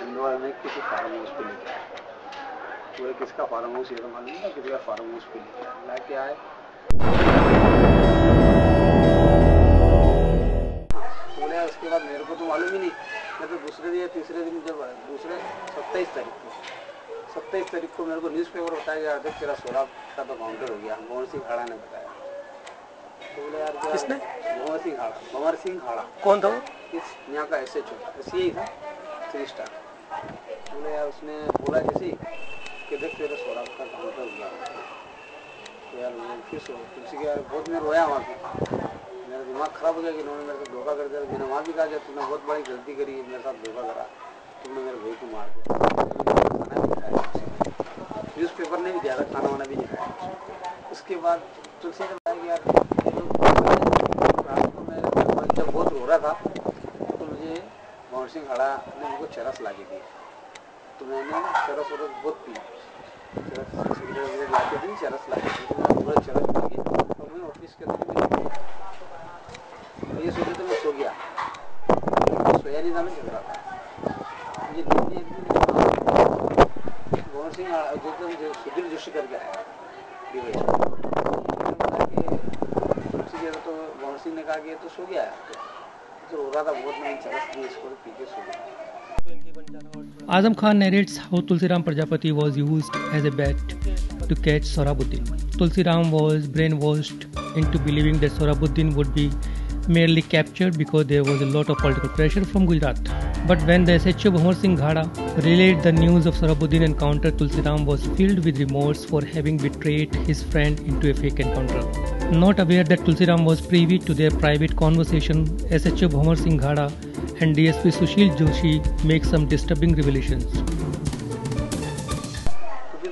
इंदौर में किसी फार्म हाउस पे लेके आए। पूरे किसका फार्म हाउस ये तो मालूम नहीं, किसी का फार्म हाउस पे लेके आए। बोले उसके बाद मेरे को तो मालूम ही नहीं, मैं तो दूसरे दिन या तीसरे दिन जब दूसरे 27 तारीख को मेरे को न्यूज़पेपर बताया गया था तेरा सौरभ का तो काउंटर हो गया। भंवर सिंह खाड़ा ने बताया। तो बोले यार किसने? भंवर सिंह खाड़ा। कौन था वो? इस यहाँ का SHO ही था, 3 स्टार। बोले यार उसने बोला जैसे कि देख तेरे सौरभ का काउंटर हो गया। तो यार मैं फिर तुलसी के यार बहुत मैं रोया वहाँ पे। मेरा दिमाग खराब हो गया कि इन्होंने मेरे साथ धोखा कर दिया। मैंने वहाँ भी कहा कि तुमने बहुत बड़ी गलती करी, मेरे साथ धोखा करा, तुमने मेरे भाई को मार दिया। खाना भी खाया, न्यूज़पेपर ने भी दिया था, खाना वाना भी नहीं खाया। उसके बाद तुलसी ने बताया कि यार रात को मैं जब बहुत रो रहा था तो मुझे भंवर सिंह खाड़ा ने मुझको चरस ला के दी। तो मैंने चरस बहुत पी, चरस सिगरेट वगैरह ला के दी, चरस ला के दी। तो मैं पूरा चरस पी गया तो मैं ऑफिस के अंदर ये सोचे तो मैं सो गया, सोया नहीं था, मैं जग रहा था। मुझे भंवर सिंह जो सुधीर जोशी करके आया तो भंवर सिंह ने कहा कि ये तो सो गया है, तो रो रहा था बहुत, मैंने चरस दी इसको पी के सो गया। Azam Khan narrates how Tulsiram Prajapati was used as a bat to catch Sohrabuddin. Tulsiram was brainwashed into believing that Sohrabuddin would be merely captured because there was a lot of political pressure from Gujarat. But when the SHO Bhanwar Singh Ghada relayed the news of Sohrabuddin encounter, Tulsiram was filled with remorse for having betrayed his friend into a fake encounter. Not aware that Tulsiram was privy to their private conversation, SHO Bhanwar Singh Ghada and DSP Sushil Joshi make some disturbing revelations.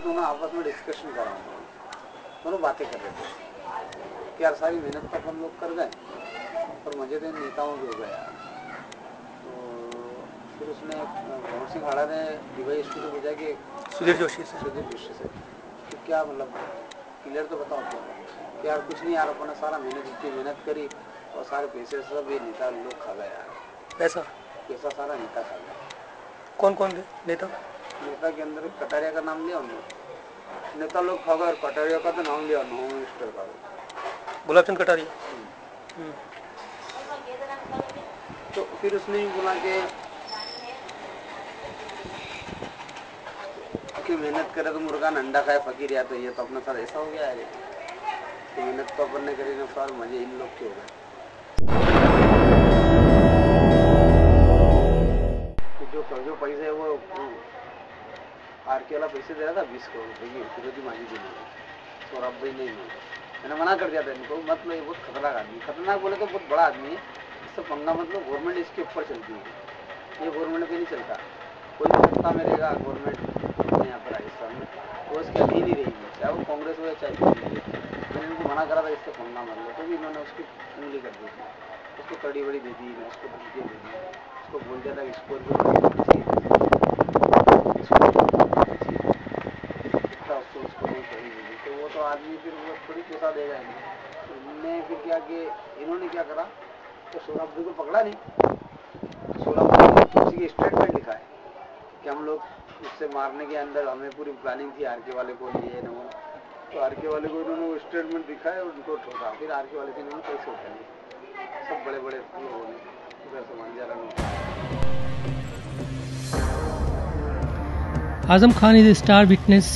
दोनों आपस में discussion कर रहे हैं, दोनों बातें कर रहे थे कि यार सारी मेहनत तो अपन लोग कर गए और मजे तो नेताओं के हो गया। तो फिर उसने भंवर सिंह खाड़ा ने DYSP को भेजा कि सुधीर जोशी से कि क्या मतलब क्लियर तो बताओ कि यार कुछ नहीं यार, अपन ने सारा इतनी मेहनत करी और सारे पैसे सब ये नेता लोग खा गए यार। पैसा सारा नेता खा गया। कौन कौन थे नेता? नेता के अंदर कटारिया का नाम लिया उन्होंने, नेता लोग खा गए और कटारिया का तो नाम लिया, होम मिनिस्टर का, गुलाबचंद कटारिया। तो फिर उसने ही बोला कि मेहनत करे तो मुर्गा अंडा खाए फकीर, या तो ये तो अपना साथ ऐसा हो गया है। तो मेहनत तो अपन ने करी ना, सारे मजे इन लोग के हो गए। जो पैसे वो आरके वाला पैसे दे रहा था 20 करोड़ रुपये की फिरोजी मांगी के लिए, सौरभ भाई नहीं मिले। मैंने मना कर दिया था इनको, मतलब ये बहुत खतरनाक आदमी, खतरनाक बोले तो बहुत बड़ा आदमी है, इससे पंगा मतलब गवर्नमेंट इसके ऊपर चलती है, ये गवर्नमेंट पे नहीं चलता। कोई भी सत्ता में रहेगा गवर्नमेंट यहाँ पर राजस्थान में तो इसकी अधीन ही रहेगी, चाहे वो कांग्रेस हो या चाहे बीजेपी। मैंने इनको मना करा था इससे पंगा मत लो, तो भी इन्होंने उसकी उंगली कर दी, उसको कड़ी बड़ी दे दी, उसको धमकी दे दी, उसको बोल दिया था स्कॉर्पियो तो वो तो आदमी फिर वो थोड़ी पैसा देगा। इनने फिर क्या कि इन्होंने क्या करा, तो सौरभ भाई को पकड़ा नहीं, सौरभ भाई ने तुलसी की स्टेटमेंट लिखा है कि हम लोग उससे मारने के अंदर हमें पूरी प्लानिंग थी, आरके वाले को लिए न, तो आरके वाले को इन्होंने वो स्टेटमेंट दिखाया और उनको ठोका, फिर आरके वाले से इन्होंने पैसे उठा लिए, सब बड़े बड़े लोगों ने उधर से मांझा। Azam Khan is a star witness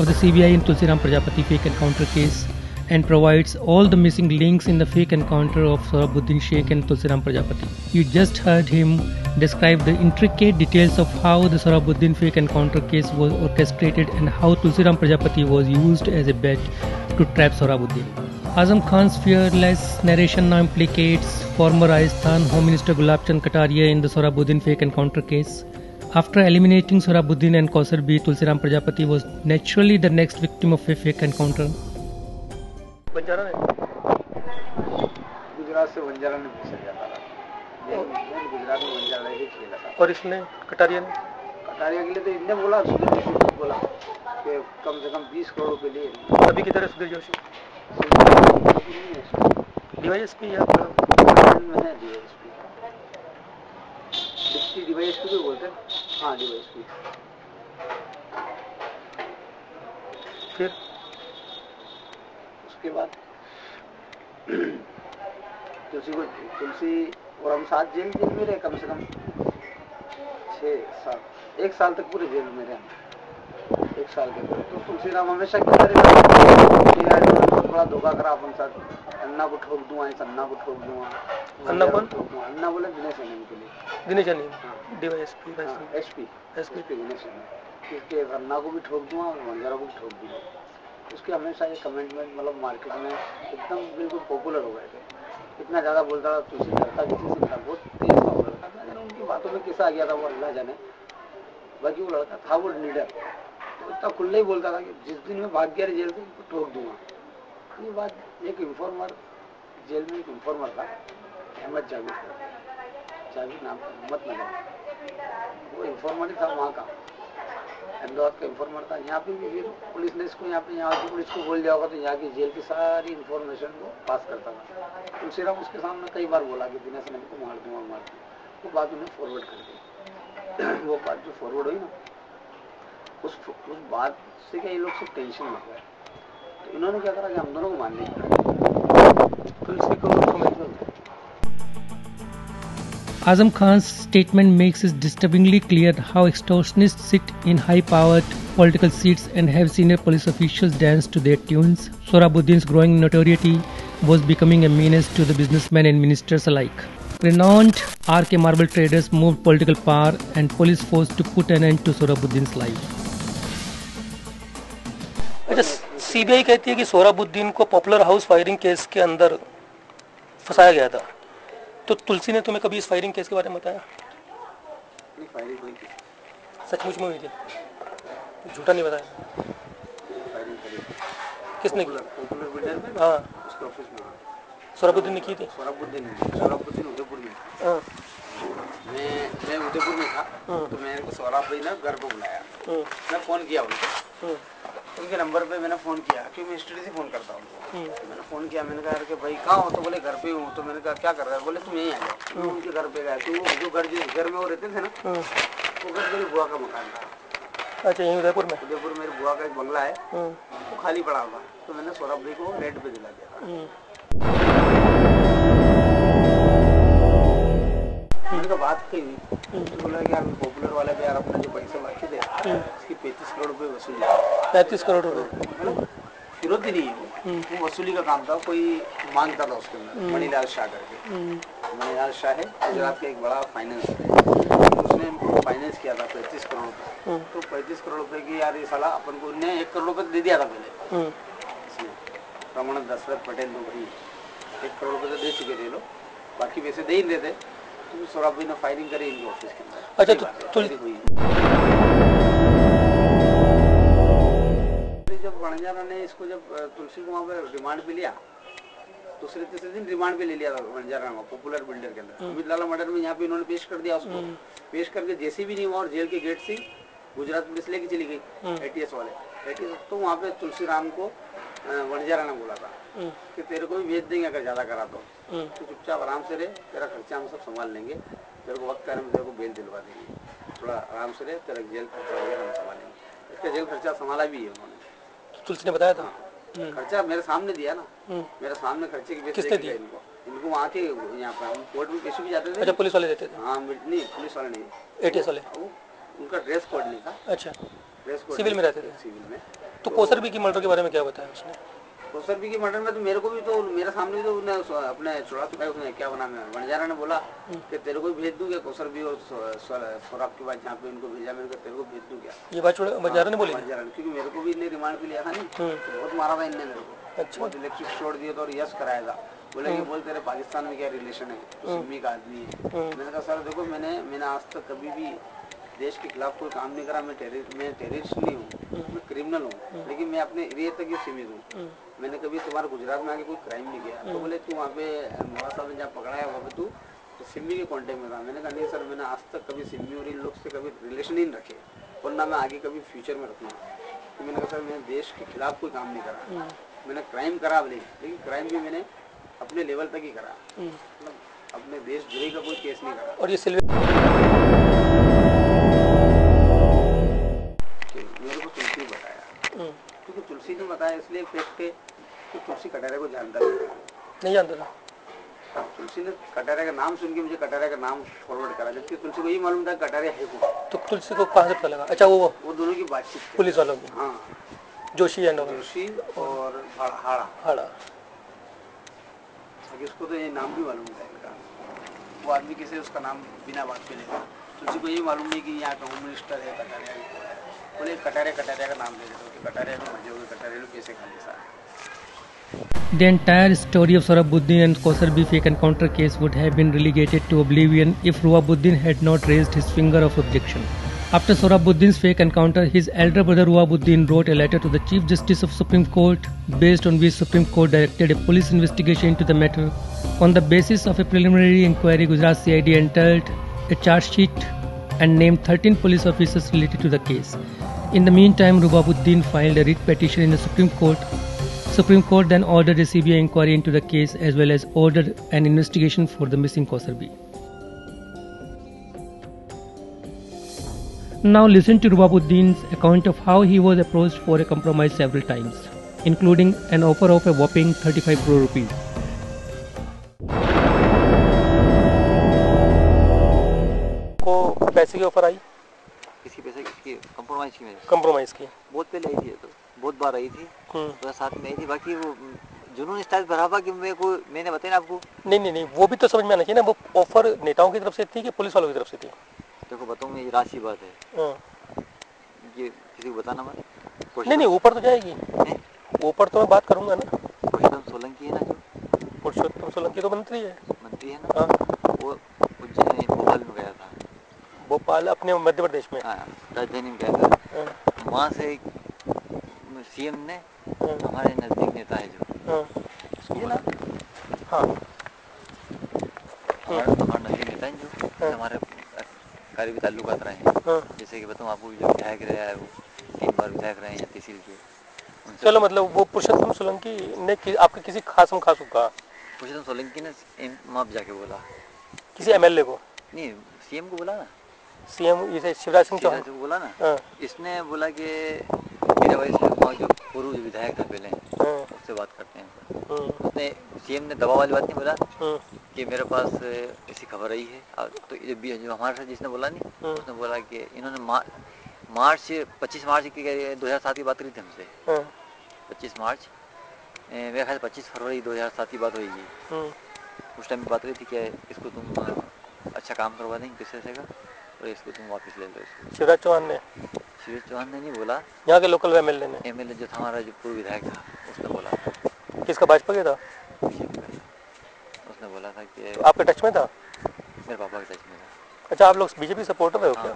of the CBI in Tulsiram Prajapati fake encounter case and provides all the missing links in the fake encounter of Sohrabuddin Sheikh and Tulsiram Prajapati. You just heard him describe the intricate details of how the Sohrabuddin fake encounter case was orchestrated and how Tulsiram Prajapati was used as a bet to trap Sohrabuddin. Azam Khan's fearless narration now implicates former Rajasthan Home Minister Gulab Chand Kataria in the Sohrabuddin fake encounter case. After eliminating Sohrabuddin and Kausar B, Tulsiram Prajapati was naturally the next victim of a fake encounter. Banjara ने गुजरात से बंजारा ने घुस जाता था, गुजरात में बंजारा ही खेला था। और इसने कटारिया के लिए तो इनने बोला, सुधीर जोशी ने बोला कि कम से कम 20 करोड़ के लिए। अभी किधर है सुधीर जोशी? डीवाईएसपी या में है डीवाईएसपी, डिप्टी डीवाईएसपी को बोलते हैं। हाँ डीवाईएसपी। फिर उसके बाद तुलसी और हम साथ जेल में रहे, कम से कम 6 साल, 1 साल तक पूरे जेल में रहे। 1 साल के बाद तो तुलसीराम हमेशा कहता रहा बहुत बड़ा धोखा करा अपन साथ, अन्ना को ठोक दूंगा, इस अन्ना को ठोक दूंगा। अन्ना कौन? अन्ना बोले दिनेश अनिल के लिए। दिनेश अनिल डीवाईएसपी एसपी दिनेश अनिल, इसके अन्ना को भी ठोक दूंगा और बंजारा को भी ठोक दूंगा। उसके हमेशा ये कमेंटमेंट मतलब मार्केट में एकदम बिल्कुल पॉपुलर हो गए थे। इतना ज़्यादा बोलता था, तुलसी डरता किसी से था, बहुत तेज था वो लड़का। मैं जाने उनकी बातों में कैसा आ गया था वो अल्लाह जाने। बाकी वो लड़का था वो लीडर, तो इतना खुले ही बोलता था कि जिस दिन मैं भाग गया जेल से तो ठोक दूंगा। ये बात एक इन्फॉर्मर जेल में, एक इन्फॉर्मर था अहमद जावेद नाम, अहमद नगर, वो इन्फॉर्मर ही था वहाँ का, अहमदाबाद का इन्फॉर्मर था। यहाँ पे भी पुलिस ने इसको, यहाँ की पुलिस को बोल दिया होगा तो यहाँ की जेल की सारी इन्फॉर्मेशन को पास करता था। तुलसीराम उसके सामने कई बार बोला कि दिनेश अनिल को मार दूंगा। वो बात उन्हें फॉरवर्ड कर दी। वो बात जो फॉरवर्ड हुई ना, उस बात से क्या ये लोग सब टेंशन में गए, तो इन्होंने क्या करा कि हम दोनों को मारने की तुलसी को Azam Khan's statement makes it disturbingly clear how extortionists sit in high-powered political seats and have senior police officials dance to their tunes. Sohrabuddin's growing notoriety was becoming a menace to the businessmen and ministers alike. Renowned RK marble traders moved political power and police force to put an end to Sohrabuddin's life. अच्छा, CBI कहती है कि सोहराबुद्दीन को popular house firing case के अंदर फंसाया गया था, तो तुलसी ने तुम्हें कभी इस फायरिंग केस के बारे में बताया? नहीं, फायरिंग हुई थी, सचमुच में हुई थी, झूठा नहीं बताया। फायरिंग करी किसने की? पॉपुलर बिल्डर में, हाँ, उसके ऑफिस में सोहराबुद्दीन ने की थी। सोहराबुद्दीन उदयपुर में था। हाँ, मैं उदयपुर में था, तो मेरे को सोहराब भाई ने घर को बुलाया। मैं फ़ोन किया उनको, उनके नंबर पे मैंने फ़ोन किया क्योंकि मैं स्टडी से फ़ोन करता हूँ उनको। तो मैंने फ़ोन किया, मैंने कहा कि भाई कहाँ हो? तो बोले घर पे हूँ। तो मैंने कहा क्या कर रहा है? बोले तुम यहीं आ जाओ। मैं उनके घर पे गया, तो वो जो घर में वो रहते थे ना, वो घर मेरी बुआ का मकान था। अच्छा, यहीं उदयपुर में? उदयपुर मेरी बुआ का एक बंगला है, वो खाली पड़ा हुआ। तो मैंने सौरभ भाई को रेंट पे दिला दिया था। मैंने कहा बात कही, तो बोला कि यार पॉपुलर वाले पे यार अपना जो पैसे बाकी थे उसकी 35 करोड़ रुपये वसूल। 35 करोड़ रुपये विरोधी नहीं है वो वसूली का काम था। कोई मांगता था उसके अंदर, मणिलाल शाह करके। मणिलाल शाह है गुजरात का एक बड़ा फाइनेंस है, उसने फाइनेंस किया था 35 करोड़ रुपये। तो 35 करोड़ रुपये की यार ये साला अपन को 1 करोड़ रुपये दे दिया था पहले। रमण दशरथ पटेल लोग भाई 1 करोड़ रुपये तो दे चुके थे लोग, बाकी पैसे दे ही देते। तो सौरभ भाई ने फायरिंग करी इनके ऑफिस के अंदर। अच्छा, जब बंजारा ने इसको, जब तुलसी को वहाँ पे रिमांड पे लिया, दूसरे तीसरे दिन रिमांड पे ले लिया था बंजारा में, पॉपुलर बिल्डर के अंदर। अमित लाला मर्डर में यहाँ पे इन्होंने पेश कर दिया उसको। पेश करके जैसे भी नहीं हुआ और जेल के गेट से गुजरात पुलिस लेके चली गई, ATS वाले। तो वहाँ पे तुलसीराम को बंजारा ने बोला था कि तेरे को भी भेज देंगे अगर ज्यादा करा तो चुपचाप आराम से रहे, तेरा खर्चा हम सब संभाल लेंगे, तेरे को वक्त में तेरे को बेल दिलवा देंगे, थोड़ा आराम से रहे, तेरा जेल खर्चा वगैरह हम संभालेंगे। इसका जेल खर्चा संभाला भी है उन्होंने, तुलसी ने बताया था। खर्चा मेरे सामने दिया ना, मेरे सामने खर्चे की किसने दिया? इनको वहाँ के, यहाँ पे हम कोर्ट में पैसे भी जाते थे। अच्छा, पुलिस वाले देते थे? हाँ, नहीं पुलिस वाले नहीं, ATS वाले। उनका ड्रेस कोड नहीं था। अच्छा, प्रेस कोर्ट सिविल में रहते थे? सिविल में। तो कौसरबी की मर्डर के बारे में क्या बताया उसने? कौसरबी की मर्डर में तो मेरे को भी तो मेरे सामने भी तो उसने अपने चुरा चुका है। उसने क्या नाम है वनजारा ने बोला कि तेरे को भेज दूं क्या कौसरबी और सौरभ के बाद जहाँ पे उनको भेजा मैंने तेरे को भेज दूं क्या? ये बात वनजारा ने बोली? वनजारा ने, क्योंकि मेरे को भी इनने रिमांड पे लिया था नहीं तो बहुत मारा था इनने मेरे को। अच्छा। बहुत इलेक्ट्रिक छोड़ दिए तो और यस कराया था। बोले कि बोल तेरे पाकिस्तान में क्या रिलेशन है, तो सिम्मी का आदमी है। मैंने कहा सर देखो मैंने आज तक कभी भी देश के खिलाफ कोई काम नहीं करा। मैं टेररिस्ट नहीं हूँ, मैं क्रिमिनल हूँ, लेकिन मैं अपने एरिया तक ही सीमित हूँ। मैंने कभी तुम्हारे गुजरात में आके कोई क्राइम नहीं किया। तो बोले तू वहाँ पे मोड़ा साहब ने जहाँ पकड़ा है वहाँ पे तू तो सिम्मी के कॉन्टेक्ट में था। मैंने कहा नहीं सर मैंने आज तक कभी सिम्मी और इन लोग से कभी रिलेशन ही नहीं रखे और ना मैं आगे कभी फ्यूचर में रखूँगा। तो मैंने कहा सर मैंने देश के खिलाफ कोई काम नहीं करा। मैंने क्राइम करा लेकिन क्राइम भी मैंने अपने लेवल तक ही करा, मतलब अपने देश द्रोही का कोई केस नहीं करा। और ये सिल्वे मेरे को तुलसी ने बताया, क्योंकि तुलसी ने बताया इसलिए फैक्ट है कि तुलसी कटारे को जानता नहीं जानता था। तुलसी ने कटारे का नाम सुन के मुझे कटारे का नाम फॉरवर्ड करा, जबकि तुलसी को ये मालूम था कटारे है कौन। तो तुलसी को कहाँ से पता लगा? अच्छा वो दोनों की बातचीत पुलिस वालों की? हाँ, जोशी जोशी और हाड़ा। इसको तो ये नाम भी मालूम था इनका। वो आदमी कैसे उसका नाम बिना बात के लेगा। तुलसी को ये मालूम नहीं कि यहाँ का होम मिनिस्टर है कटारिया। बोले कटारिया का नाम ले देते हो, कटारिया को मजे होंगे, कटारिया को पैसे खा ले सारे। The entire story of Sohrabuddin and Kausarbi fake encounter case would have been relegated to oblivion if Ruwabuddin had not raised his finger of objection. After Sohrabuddin's fake encounter, his elder brother Ruwabuddin wrote a letter to the Chief Justice of Supreme Court, based on which Supreme Court directed a police investigation into the matter. On the basis of a preliminary inquiry, Gujarat CID entered a charge sheet and named 13 police officers related to the case. In the meantime, Ruwabuddin filed a writ petition in the Supreme Court. Supreme Court then ordered a CBI inquiry into the case as well as ordered an investigation for the missing Kausarbi. Now listen to Ruwabuddin's account of how he was approached for a compromise several times, including an offer of a whopping 35 crore rupees. को पैसे की offer आई? किसी पैसे की compromise की? Compromise की बहुत पहले आई थी, तो बहुत बार आई थी, तो साथ में आई थी। बाकी वो जुनून स्टाइल बराबर कि मैंने बताया ना आपको। नहीं, वो भी तो समझ में आना चाहिए ना। वो ऑफर नेताओं की तरफ से थी कि पुलिस वालों की तरफ से थी? देखो बताऊँ, ये राशि बात है, ये किसी को बताना मत। नहीं, ऊपर तो जाएगी, ऊपर तो मैं बात करूंगा ना। पुरुषोत्तम सोलंकी है ना, जो पुरुषोत्तम सोलंकी तो मंत्री है ना, वो उज्जैन भोपाल में गया था। भोपाल अपने मध्य प्रदेश में? हाँ, राजधानी में गया था। वहाँ से सीएम ने हमारे नजदीक नेता है जो हमारे नजदीक नेता है जो हमारे कार्य भी ताल्लुकात रहे हैं। जैसे कि बताऊँ आपको, जो विधायक रहा है वो 3 बार विधायक रहे हैं तहसील के। चलो, मतलब वो पुरुषोत्तम सोलंकी ने आपके किसी खास को कहा? पुरुषोत्तम सोलंकी ने माप जाके बोला किसी एमएलए को? नहीं, सीएम को बोला ना। सीएम इसे शिवराज सिंह चौहान को बोला ना। इसने बोला कि मेरे वजह से वहाँ जो पूर्व विधायक था पहले, उससे बात करते हैं। उसने सीएम ने दबाव वाली बात नहीं बोला कि मेरे पास ऐसी खबर आई है। तो जो हमारे साथ जिसने बोला नहीं, उसने बोला कि इन्होंने मार्च 25 मार्च की 2007 की बात करी थी हमसे। 25 मार्च मेरे ख्याल 25 फरवरी 2007 की बात हुई। उस टाइम बात करी थी कि इसको तुम अच्छा काम करवा देंगे किसी से का, और इसको तुम वापस ले लो। शिवराज चौहान ने नहीं बोला, यहाँ के लोकल एमएलए ने। एमएलए जो था हमारा, जो पूर्व विधायक था, उसने बोला था। किसका? भाजपा के था? उसने बोला था कि तो आपके टच में था? मेरे पापा के टच में था। अच्छा, आप लोग बीजेपी सपोर्टर हो क्या?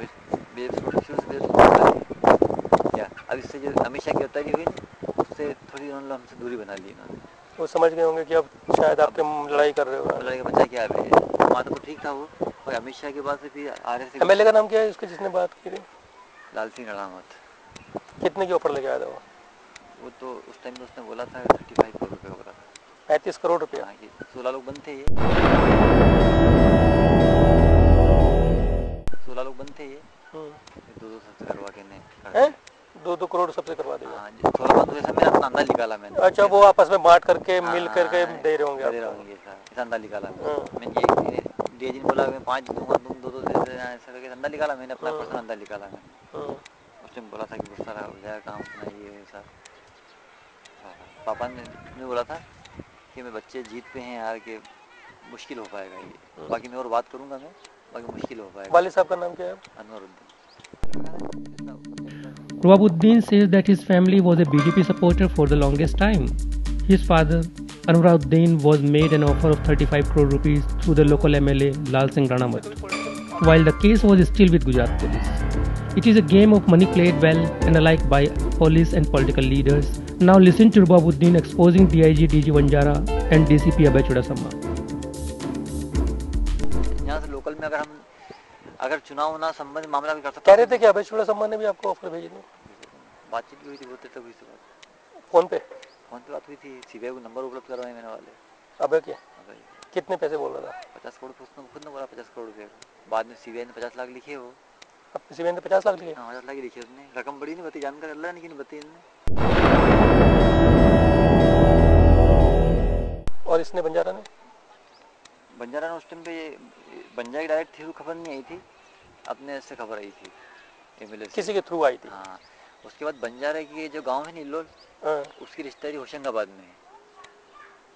क्या अब इससे जो अमित शाह की गिरफ्तारी हुई ना, उससे थोड़ी उन्होंने हमसे दूरी बना ली उन्होंने। वो समझ गए होंगे कि अब शायद आपके लड़ाई कर रहे हो। लड़ाई का बच्चा क्या है, वहाँ तो ठीक था वो, और अमित शाह के बाद से फिर RS। एमएलए का नाम क्या है उसके जिसने बात की थी? लाल सिंह राणावत। कितने की ऑफर लेके आया था वो तो उस टाइम में उसने बोला था 35 करोड़ रुपये का बोला था। 35 करोड़ रुपया? 16 लोग बंद थे ये। 16 लोग बंद थे ये। 2-2 सबसे करवा के ने 2-2 करोड़ सबसे करवा दिया। हाँ, 16 बंद हुए, मैंने अपना अंदाज निकाला मैंने। अच्छा, वो आपस में बांट करके मिल करके दे रहे होंगे ऐसा अंदाज निकाला मैंने। ये दिन बोला मैं 5 दूंगा, तुम 2-2 ऐसा करके अंदाज निकाला मैंने, अपना पर्सनल अंदाज निकाला मैंने। टाइम बोला था कि बहुत सारा हो जाएगा काम अपना ये ऐसा। पापा ने बोला था कि मैं बच्चे जीत पे हैं यार कि मुश्किल हो पाएगा ये, बाकी मैं और बात करूंगा मैं, बाकी मुश्किल हो पाएगा। वालिद साहब का नाम क्या है? Anwaruddin. Ruwabuddin says that his family was a BJP supporter for the longest time. His father, Anwaruddin, was made an offer of 35 crore rupees through the local MLA Lal Singh Ranamat, while the case was still with Gujarat police. It is a game of money played well and alike by police and political leaders. Now listen to Ruwabuddin exposing DIG DG Vanjara and DCP Abhay Chudasamma. यहाँ से local में अगर चुनाव ना संबंधित मामला भी कर सकते, कह रहे थे कि अभय चुड़ासमा ने भी आपको ऑफर भेजी थी। बातचीत भी हुई थी, बहुत देर तक हुई थी बात। फोन पे बात हुई थी, सीबीआई को नंबर उपलब्ध करवाए मैंने वाले अभय के। कितने पैसे बोल रहा था? 50 करोड़ उसने खुद ने बोला, 50 करोड़ रुपये। बाद में सीबीआई ने 50 लाख लिखे वो। सीबीआई ने 50 लाख लिखे? हाँ 50 लाख ही लिखे उसने, रकम बड़ी नहीं बताई, जानकर अल्लाह ने नहीं बताई इनने। और इसने बंजारा ने उस टाइम पे बंजारा की डायरेक्ट थी, खबर नहीं आई थी, अपने से खबर आई थी एमएलए से, किसी के थ्रू आई थी। हाँ उसके बाद बंजारा की जो गांव है नीलोल, उसकी रिश्तेदारी होशंगाबाद में है।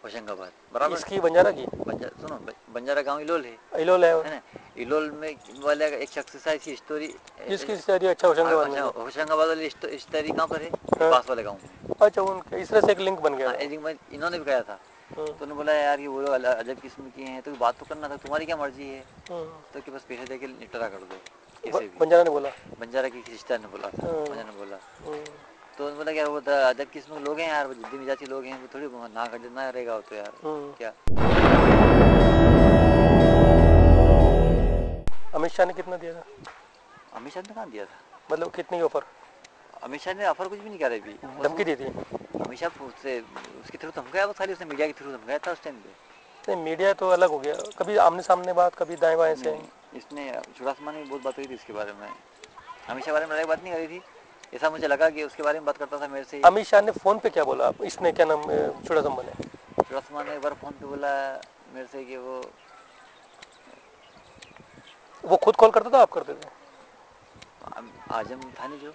होशंगाबाद बराबर इसकी बंजारा की सुनो, बंजारा गांव इलोल है ना। इलोल में वाले एक शख्स से ऐसी स्टोरी, जिसकी रिश्तेदारी अच्छा होशंगाबाद में, होशंगाबाद वाली रिश्तेदारी कहाँ पर है? पास वाले गाँव में। अच्छा, उनके इस तरह से एक लिंक बन गया। इन्होंने भी कहा था, तो उन्होंने बोला यार ये वो अजब किस्म की हैं, तो बात तो करना था, तुम्हारी क्या मर्जी है, तो कि बस पैसे देके निपटारा कर दो कैसे भी। बंजारा ने बोला, बंजारा की रिश्तेदार ने बोला था, बंजारा ने बोला। तो उन्होंने बोला यार वो अजब किस्म के लोग हैं यार, वो जिद्दी मिजाजी लोग हैं, वो थोड़ी ना कर ना रहेगा वो तो यार क्या। अमित शाह ने कितना दिया था? अमित शाह ने कहाँ दिया था, मतलब कितनी ऑफर? अमित शाह ने ऑफर कुछ भी नहीं करा अभी, धमकी दी थी। अमित शाह से उसके थ्रू धमकाया, वो खाली उसने मीडिया के थ्रू धमकाया था उस टाइम पे। नहीं, मीडिया तो अलग हो गया, कभी आमने सामने बात, कभी दाएं बाएं से। इसने चुड़ासमा में बहुत बात हुई थी इसके बारे में, अमित शाह बारे में बात नहीं करी थी, ऐसा मुझे लगा कि उसके बारे में बात करता था मेरे से। अमित शाह ने फोन पे क्या बोला? इसने क्या नाम, चुड़ासमा ने एक बार फोन पे बोला मेरे से कि वो खुद कॉल करता था, आप करते थे? आजम था नहीं जो,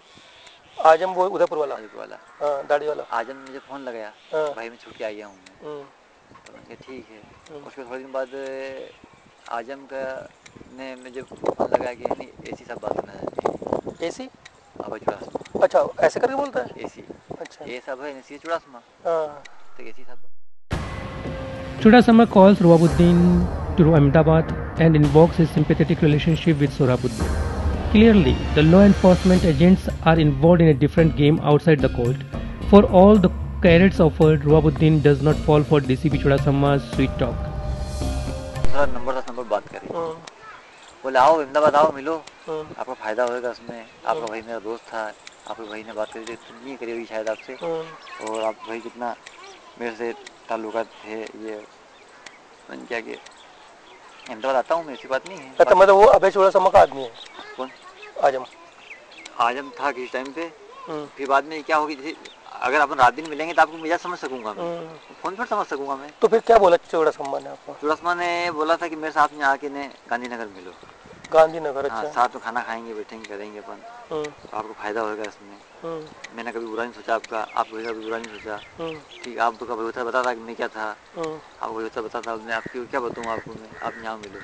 आजम वो उदयपुर वाला, हाँ दाढ़ी वाला। आजम मुझे फोन लगाया, भाई मैं छुट्टी आ गया हूँ मैं, तो मैंने कहा ठीक है। उसके थोड़े दिन बाद आजम का ने मुझे फोन लगाया कि नहीं एसी साहब बात करना चाहते हैं। एसी अभय चुड़ासमा। अच्छा, ऐसे करके बोलता है एसी। अच्छा, ये सब है एसी चुड़ासमा। तो एसी साहब। Chudasama calls Ruwabuddin to Ahmedabad and invokes his sympathetic relationship with Sohrabuddin. Clearly, the law enforcement agents are involved in a different game outside the court. For all the carrots offered, Ruwabuddin does not fall for DCP Chudasama's sweet talk. Number बात करी, बोले आओ अहमदाबाद आओ मिलो, आपका फायदा होगा उसमें, आपका भाई मेरा दोस्त था, आपके भाई ने बात करी थी, तुम नहीं करी होगी शायद आपसे, और आप भाई कितना मेरे से ताल्लुकात थे ये, मैंने क्या कि अहमदाबाद आता हूँ मैं, ऐसी बात नहीं है। अच्छा, मतलब वो अभय चुड़ासमा का आदमी है? कौन? आजम था किस टाइम पे, फिर बाद में क्या होगी, अगर अपन रात दिन मिलेंगे तो आपको मिजाज समझ सकूंगा मैं, फोन पर समझ सकूंगा मैं। तो फिर क्या बोला चुड़ासमा ने आपको? चुड़ासमा ने बोला था कि मेरे साथ में आके ने गांधीनगर मिलो। गांधीनगर? अच्छा। हाँ, साथ में खाना खाएंगे, बैठेंगे, करेंगे अपन, तो आपको फायदा होगा इसमें। मैंने कभी बुरा नहीं सोचा आपका, आपको कभी बुरा नहीं सोचा, ठीक। आप तो कभी बता था कि मैं क्या था, आपको बता था मैं आपकी क्या बताऊँ आपको मैं, आप यहाँ मिलो,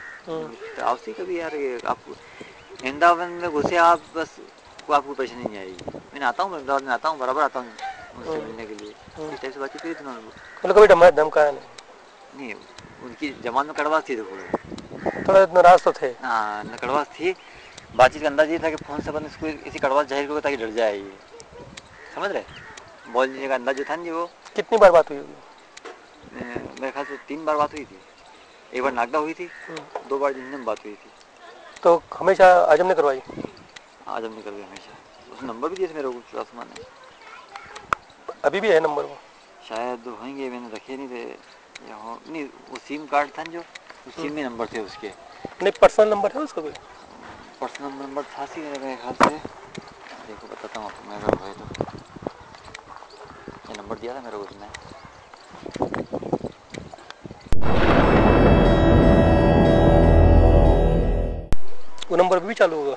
तो आपसे कभी यार आपको अहमदाबाद में घुसे आप, बस आपको परेशानी नहीं आएगी। मैंने आता हूँ अहमदाबाद में, आता हूँ बराबर आता हूँ उनसे मिलने के लिए, इस टाइप से बातचीत करी थी उन्होंने। मतलब कभी धमकाया नहीं, उनकी जबान में कड़वास थी, थोड़ा नाराज तो थे। हाँ, कड़वास थी। बातचीत का अंदाज ये था कि फोन से अपन इसको इसी कड़वास जाहिर करो ताकि डर जाए ये, समझ रहे, बोलने का अंदाज जो था ना वो। कितनी बार बात हुई होगी? मेरे ख्याल से 3 बार बात हुई थी, एक बार नागदा हुई थी, 2 बार जिंदगी में बात हुई थी। तो हमेशा आजम ने करवाई? आजम ने करवाई हमेशा, उसने नंबर भी दिए थे मेरे को चुड़ासमा ने। अभी भी है नंबर वो? शायद होंगे, मैंने रखे नहीं थे, नहीं वो सिम कार्ड था जो, उस सिम में नंबर थे उसके। नहीं, पर्सनल नंबर है उसका कोई? पर्सनल नंबर था सी मेरे ख्याल से, देखो बताता हूँ आपको, मेरे भाई तो ये नंबर दिया था मेरे को उसने। वो नंबर भी चालू होगा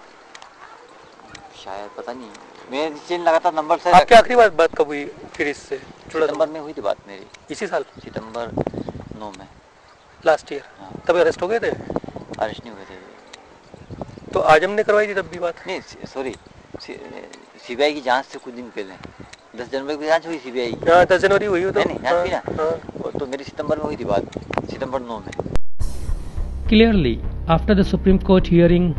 शायद, पता नहीं। मेरी चेन लगातार नंबर से। आपकी आखिरी बात कब हुई फिर इससे? सितंबर में हुई थी बात मेरी, इसी साल सितंबर 9 में, लास्ट ईयर। हाँ। तभी अरेस्ट हो गए थे? अरेस्ट नहीं हुए थे। तो आजम ने करवाई थी तब भी बात? नहीं सॉरी, सीबीआई की जांच से कुछ दिन पहले 10 जनवरी को जांच हुई सीबीआई की। 10 जनवरी हुई हो तो नहीं जांच हुई ना, तो मेरी सितंबर में हुई थी बात, सितंबर 9 में। Clearly, after the Supreme Court hearing,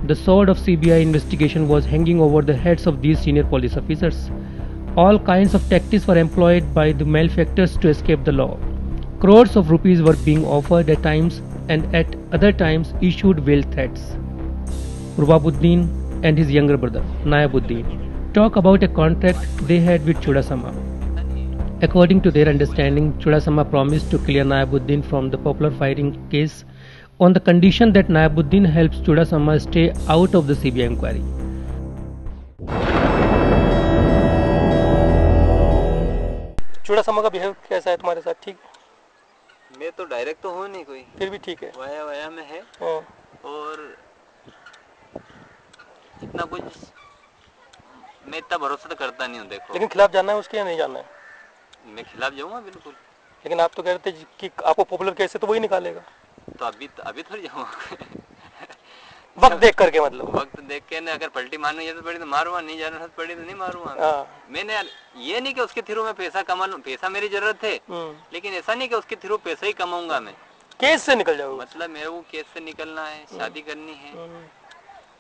the sword of CBI investigation was hanging over the heads of these senior police officers. All kinds of tactics were employed by the malefactors to escape the law. Crores of rupees were being offered at times and at other times issued veiled threats. Rubabuddin and his younger brother, Nayabuddin, talk about a contract they had with Chudasama. According to their understanding, Chudasama promised to clear Nayabuddin from the popular firing case on the condition that Nayabuddin helps Chudasama stay out of the CBI inquiry. Chudasama का behave कैसा है तुम्हारे साथ? ठीक? मैं तो direct तो हूँ नहीं कोई, फिर भी ठीक है, वाया में है। और इतना कुछ मैं इतना भरोसा तो करता नहीं हूँ। देखो, लेकिन खिलाफ जाना है उसके या नहीं जाना है? मैं खिलाफ जाऊँगा बिल्कुल। लेकिन आप तो कह रहे थे कि आपको पॉपुलर केस से तो वही निकालेगा। तो अभी थोड़ी जाऊँगा। वक्त देख करके, मतलब वक्त देख के ना, अगर पलटी मारनी जरूरत पड़ी तो मारूंगा, नहीं जरूरत पड़ी तो नहीं मारूंगा। मैंने ये नहीं कि उसके थ्रू में पैसा कमा लूं, पैसा मेरी जरूरत है, लेकिन ऐसा नहीं कि उसके थ्रू पैसा ही कमाऊंगा मैं। केस से निकल जाऊंगा, मतलब मेरे को केस से निकलना है, शादी करनी है,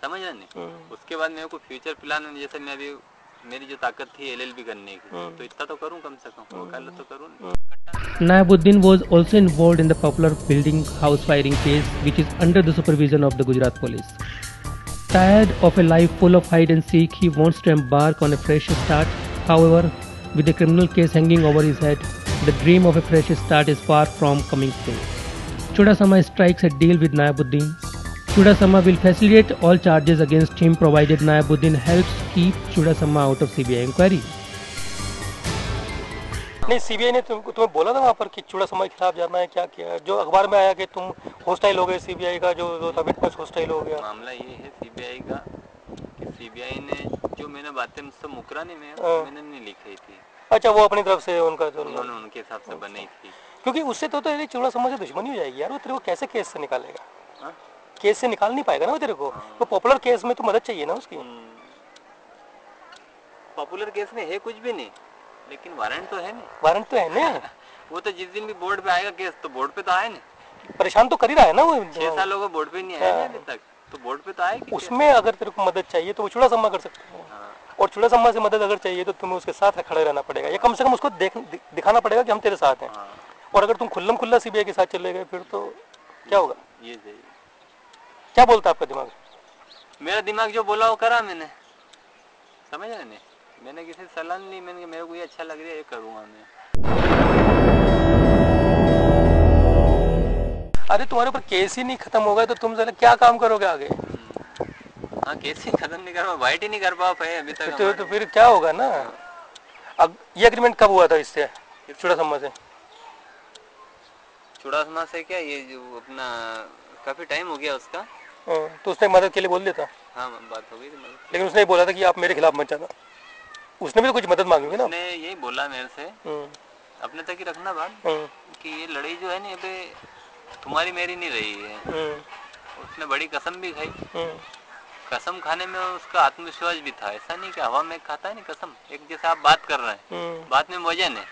समझ रहे नहीं? उसके बाद मेरे को फ्यूचर प्लान में, जैसे मैं अभी मेरी जो ताकत थी LLB करने की, तो इतना तो करूं कम से कम, वकालत तो करूं। Nayabuddin was also involved in the popular building house firing case, which is under the supervision of the Gujarat police. Tired of a life full of hide and seek, he wants to embark on a fresh start. However, with a criminal case hanging over his head, the dream of a fresh start is far from coming true. Chudasama strikes a deal with Nayabuddin. Chudasama will facilitate all charges against him provided Nayabuddin helps keep Chudasama out of CBI inquiry. नहीं, CBI ने तुम्हें बोला था वहाँ पर कि चुड़ासमा के खिलाफ जाना है, क्या किया? जो अखबार में आया कि तुम हॉस्टाइल हो गए सीबीआई का, जो था विटनेस हॉस्टाइल हो गया। मामला ये है सीबीआई का कि सीबीआई ने जो मैंने बातें मुझसे मुकरा नहीं, मैंने नहीं लिखी थी। अच्छा, वो अपनी तरफ से उनका जो उन्होंने उनके हिसाब से बनाई थी, क्योंकि उससे तो तेरी चुड़ासमा से दुश्मनी हो जाएगी यार। वो तेरे को कैसे केस से निकालेगा? केस से निकाल नहीं पाएगा ना वो तेरे को। वो पॉपुलर केस में तो मदद चाहिए ना उसकी। पॉपुलर केस में है कुछ भी नहीं, लेकिन वारंट तो है नहीं। वारंट तो है ना। वो तो जिस दिन भी बोर्ड पे आएगा केस, तो बोर्ड पे तो आए नहीं। परेशान तो कर ही रहा है ना वो। 6 सालों को बोर्ड पे नहीं आया अभी तक, तो बोर्ड पे तो आएगी। उसमें अगर तेरे को मदद चाहिए तो वो चुड़ासमा कर सकते हैं। और चुड़ासमा से मदद अगर चाहिए तो तुम्हें उसके साथ खड़े रहना पड़ेगा, या कम से कम उसको दिखाना पड़ेगा कि हम तेरे साथ हैं। और अगर तुम खुल्लम खुल्ला सीबीआई के साथ चले गए फिर तो क्या होगा? ये सही। क्या बोलता आपका दिमाग? मेरा दिमाग जो बोला वो करा मैंने, समझ रहे नहीं? मैंने किसी सलाह नहीं, मैंने मेरे को ये अच्छा लग रहा है ये करूँगा मैं। अरे तुम्हारे ऊपर केस ही नहीं खत्म होगा तो तुम जरा क्या काम करोगे आगे? हाँ, केस ही खत्म नहीं कर, वाइट ही नहीं कर पाए अभी तक। तो फिर क्या होगा ना? अब ये एग्रीमेंट कब हुआ था इससे, चुड़ासमा से? चुड़ासमा से क्या, ये जो अपना काफी टाइम हो गया उसका। तो उसने मदद के लिए बोल दिया था? हाँ, बात हो गई थी मदद। लेकिन उसने बोला था कि आप मेरे खिलाफ मत जाना। उसने भी तो कुछ मदद मांगी होगी ना? उसने यही बोला मेरे से, अपने तक ही रखना बात, कि ये लड़ाई जो है ना, ये पे तुम्हारी मेरी नहीं रही है। उसने बड़ी कसम भी खाई। कसम खाने में उसका आत्मविश्वास भी था, ऐसा नहीं कि हवा में खाता है नहीं कसम। एक जैसे आप बात कर रहे हैं, बात में वजन है।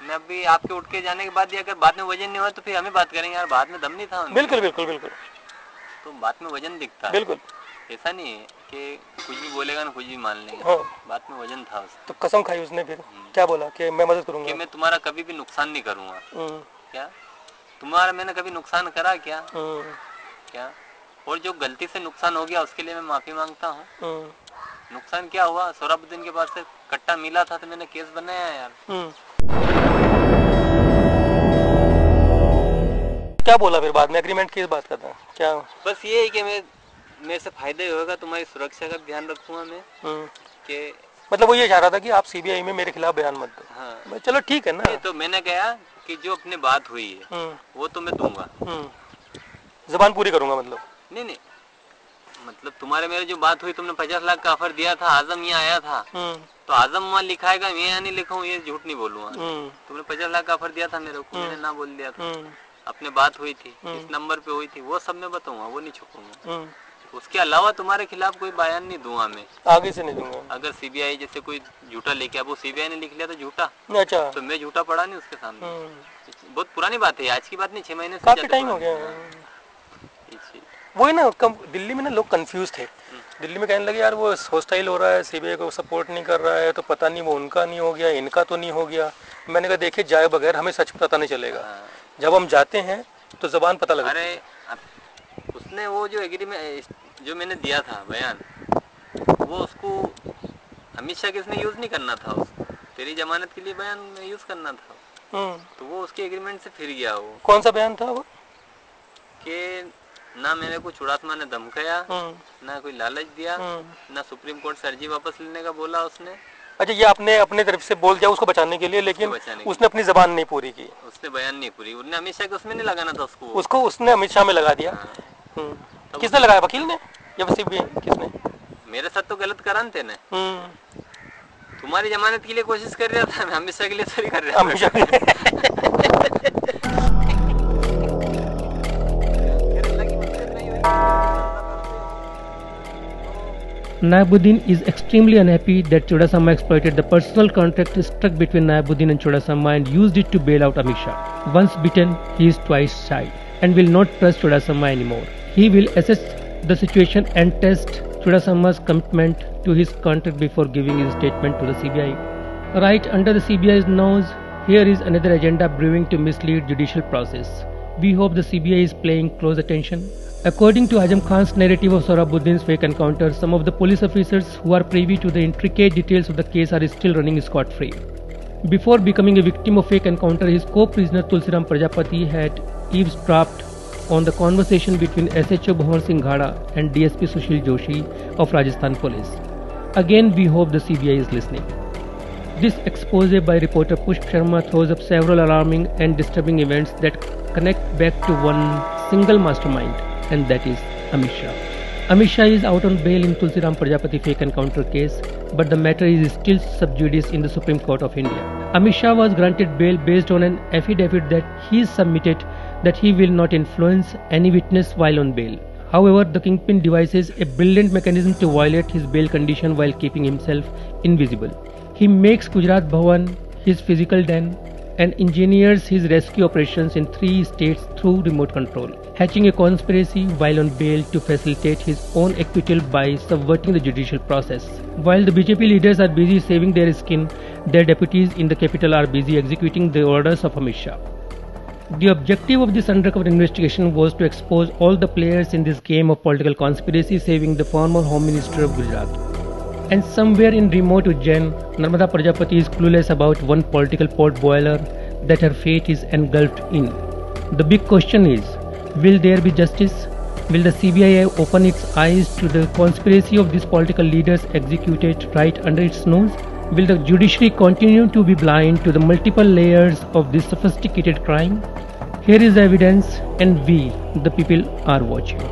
मैं अभी आपके उठ के जाने के बाद अगर बात में वजन नहीं हुआ तो फिर हमें बात करेंगे यार, बात में दम नहीं था। बिल्कुल बिल्कुल बिल्कुल। तो बात में वजन दिखता है। बिल्कुल। ऐसा नहीं है कि कुछ भी बोलेगा ना कुछ भी मान लेगा। हाँ। बात में वजन था उसका। तो कसम खाई उसने, फिर क्या बोला कि मैं मदद करूंगा, कि मैं तुम्हारा कभी भी नुकसान नहीं करूंगा। क्या तुम्हारा मैंने कभी नुकसान करा क्या? क्या? और जो गलती से नुकसान हो गया उसके लिए मैं माफी मांगता हूँ। नुकसान क्या हुआ, सोहराबुद्दीन के पास से कट्टा मिला था तो मैंने केस बनाया यार। क्या बोला फिर बाद में? एग्रीमेंट की बात करता है क्या? बस ये है कि मेरे से फायदा ही होगा, तुम्हारी सुरक्षा का ध्यान रखूंगा मैं। कि मतलब वो ये चाह रहा था कि आप सीबीआई में मेरे खिलाफ बयान मत दो। हाँ। चलो ठीक है ना। तो मैंने कहा कि जो अपनी बात हुई है वो तो मैं दूंगा, जबान पूरी करूंगा। मतलब नहीं, मतलब तुम्हारे मेरे जो बात हुई, तुमने 50 लाख का ऑफर दिया था, आजम यहाँ आया था, तो आजम वहाँ लिखाएगा, मैं यहाँ नहीं लिखा हूँ, ये झूठ नहीं बोलूंगा। तुमने 50 लाख का ऑफर दिया था मेरे को, मैंने ना बोल दिया था, अपने बात हुई थी, इस नंबर पे हुई थी, वो सब मैं बताऊंगा, वो नहीं छुपूंगा। उसके अलावा तुम्हारे खिलाफ कोई बयान नहीं दूंगा मैं, आगे से नहीं दूंगा। अगर सीबीआई जैसे कोई झूठा लेके, अब वो सीबीआई ने लिख लिया तो झूठा, अच्छा, तो मैं झूठा पड़ा नहीं उसके सामने। बहुत पुरानी बात है, आज की बात नहीं, 6 महीने से काफी टाइम हो गया। वो है ना, दिल्ली में ना लोग कंफ्यूज थे, दिल्ली में कहने लगे यार वो हॉस्टाइल हो रहा है, सीबीआई को सपोर्ट नहीं कर रहा है, तो पता नहीं वो उनका नहीं हो गया, इनका तो नहीं हो गया। मैंने कहा देखिए, जाए बगैर हमें सच पता नहीं चलेगा, जब हम जाते हैं तो जबान पता लगा। अरे उसने वो जो एग्रीमेंट जो मैंने दिया था बयान, वो उसको अमित शाह किसने यूज नहीं करना था, उसको तेरी जमानत के लिए बयान यूज करना था, तो वो उसके एग्रीमेंट से फिर गया। वो कौन सा बयान था वो? कि ना मेरे को चुड़ात्मा ने धमकाया, ना कोई लालच दिया, ना सुप्रीम कोर्ट से अर्जी वापस लेने का बोला उसने। अच्छा, ये आपने अपने तरफ से बोल दिया उसको बचाने के लिए, लेकिन उसने अपनी जबान नहीं पूरी की, उसने बयान नहीं पूरी, उसने अमित शाह के उसमें नहीं लगाना था उसको उसने अमित शाह में लगा दिया। किसने लगाया, वकील ने या सीबीआई किसने? मेरे साथ तो गलत करान थे ना, तुम्हारी जमानत के लिए कोशिश कर रहा था, मैं अमित शाह के लिए थोड़ी कर रहा Nayabuddin is extremely unhappy that Chudasama exploited the personal contract struck between Nayabuddin and Chudasama and used it to bail out Amit Shah. Once bitten, he is twice shy and will not trust Chudasama anymore. He will assess the situation and test Chudasama's commitment to his contract before giving his statement to the CBI. Right under the CBI's nose, here is another agenda brewing to mislead judicial process. We hope the CBI is paying close attention. According to Azam Khan's narrative of Sohrabuddin's fake encounter, some of the police officers who are privy to the intricate details of the case are still running scot-free. Before becoming a victim of fake encounter, his co-prisoner Tulsiram Prajapati had eavesdropped on the conversation between SHO Bhavan Singh Ghada and DSP Sushil Joshi of Rajasthan Police. Again, we hope the CBI is listening. This expose by reporter Pushp Sharma throws up several alarming and disturbing events that connect back to one single mastermind, and that is Amit Shah. Amit Shah is out on bail in Tulsiram Prajapati fake encounter case, but the matter is still sub judice in the Supreme Court of India. Amit Shah was granted bail based on an affidavit that he submitted that he will not influence any witness while on bail. However, the kingpin devises a brilliant mechanism to violate his bail condition while keeping himself invisible. He makes Gujarat Bhawan his physical den and engineers his rescue operations in 3 states through remote control, hatching a conspiracy while on bail to facilitate his own acquittal by subverting the judicial process. While the BJP leaders are busy saving their skin, their deputies in the capital are busy executing the orders of Amit Shah. The objective of this undercover investigation was to expose all the players in this game of political conspiracy, saving the former Home Minister of Gujarat. And somewhere in remote Ujjain, Narmada Prajapati is clueless about one political pot boiler that her fate is engulfed in. The big question is, will there be justice? Will the CBI open its eyes to the conspiracy of these political leaders executed right under its nose? Will the judiciary continue to be blind to the multiple layers of this sophisticated crime? Here is the evidence, and we, the people, are watching.